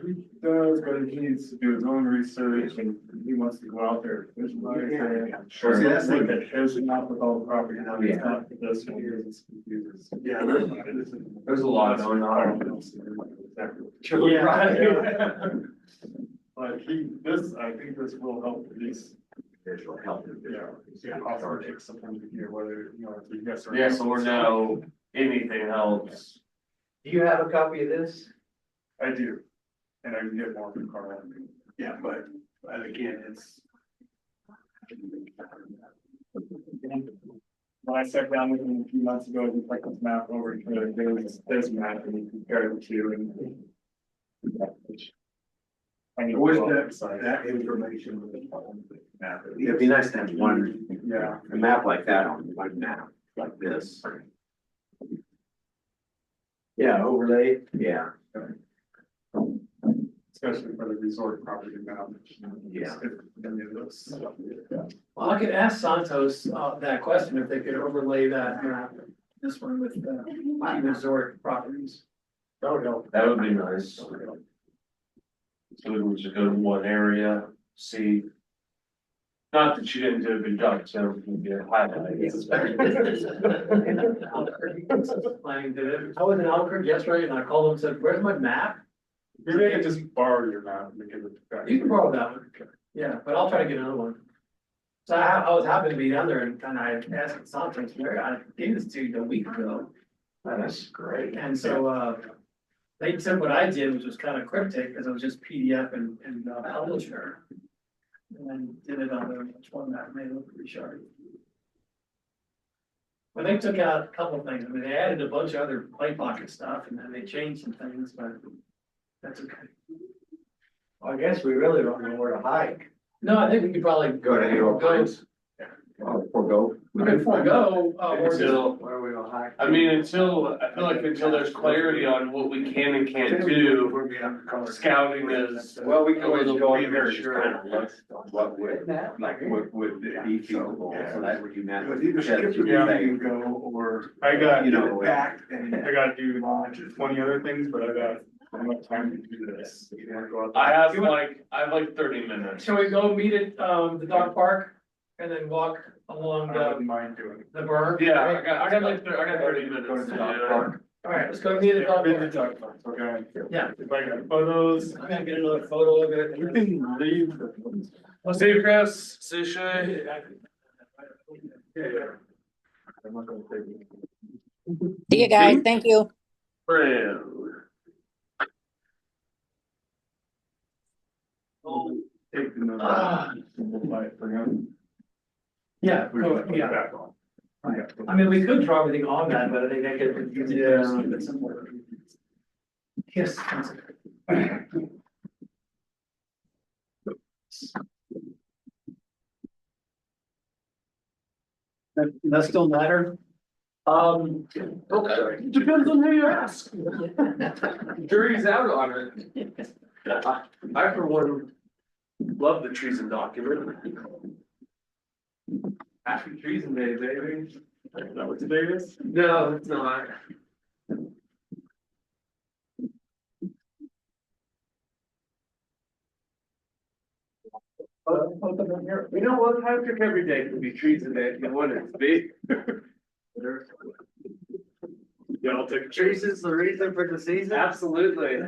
He does, but he needs to do his own research and he wants to go out there. Sure. See, that's like that shows not with all the property. Now it's not for this one here, it's confused. Yeah. There's a lot going on. Yeah. But I think this will help these. Visual help. Yeah, also take some time to hear whether, if you guys are. Yes or no, anything helps. Do you have a copy of this? I do, and I can get more from Carl. Yeah, but again, it's. When I sat down with him a few months ago, he put this map over to this map and he compared the two and. I mean, Where's that information? It'd be nice to have one, Yeah. a map like that on one map, like this. Yeah, overlay. Yeah. Especially for the resort property map. Yeah. If any of those. well, I could ask Santos that question, if they could overlay that map, this one with the resort properties. That would help. That would be nice. So we would just go to one area, see. Not that she didn't do a good job, so we can get highlights. I was in Albuquerque yesterday and I called them and said, where's my map? Maybe I could just borrow your map because it's. You can borrow that one. Yeah, but I'll try to get another one. So I was happy to be down there and I asked Santos, where I gave this to you a week ago. That's great. And so, they said what I did, which was kind of cryptic, because it was just PDF and publisher. And then did it on the format, made it look pretty sharp. Well, they took out a couple of things. I mean, they added a bunch of other plate pocket stuff and then they changed some things, but that's okay. I guess we really don't know where to hike. No, I think we could probably Go to Hero Pines. Forego. We could forego, or just, Until, Where are we gonna hike? I mean, I feel like until there's clarity on what we can and can't do, scouting is. Well, we can always go in there and premature. kind of look what would, like, what would be feasible, so that would you not. But either skip the meeting and go, or I got, You know, back and I gotta do 20 other things, but I got enough time to do this. If you wanna go out there. I have like 30 minutes. shall we go meet at, the dog park and then walk along I wouldn't mind doing it. the berm? Yeah, I got 30 minutes. Go to the to dog do it. park. All right, let's go meet at the dog Been to park. dog park, okay. Yeah. If I got photos. I'm gonna get another photo of it. We can leave. See you, Chris. See you, Shay. Yeah. I'm not gonna take it. See you guys. Thank you. Friend. Take the number. Ah. We'll buy it for him. Yeah, We can put it back on. I mean, we could draw everything on that, but I think that gets confusing. Yes. That still matter? Okay, depends on who you ask. Jury's out on it. I for one, love the treason document. Happy Treason Day, baby. Is that what today is? No, it's not. You know what, Patrick, every day can be treason day if you want it to be. Yeah, I'll take a Treason's the reason for the season? Absolutely.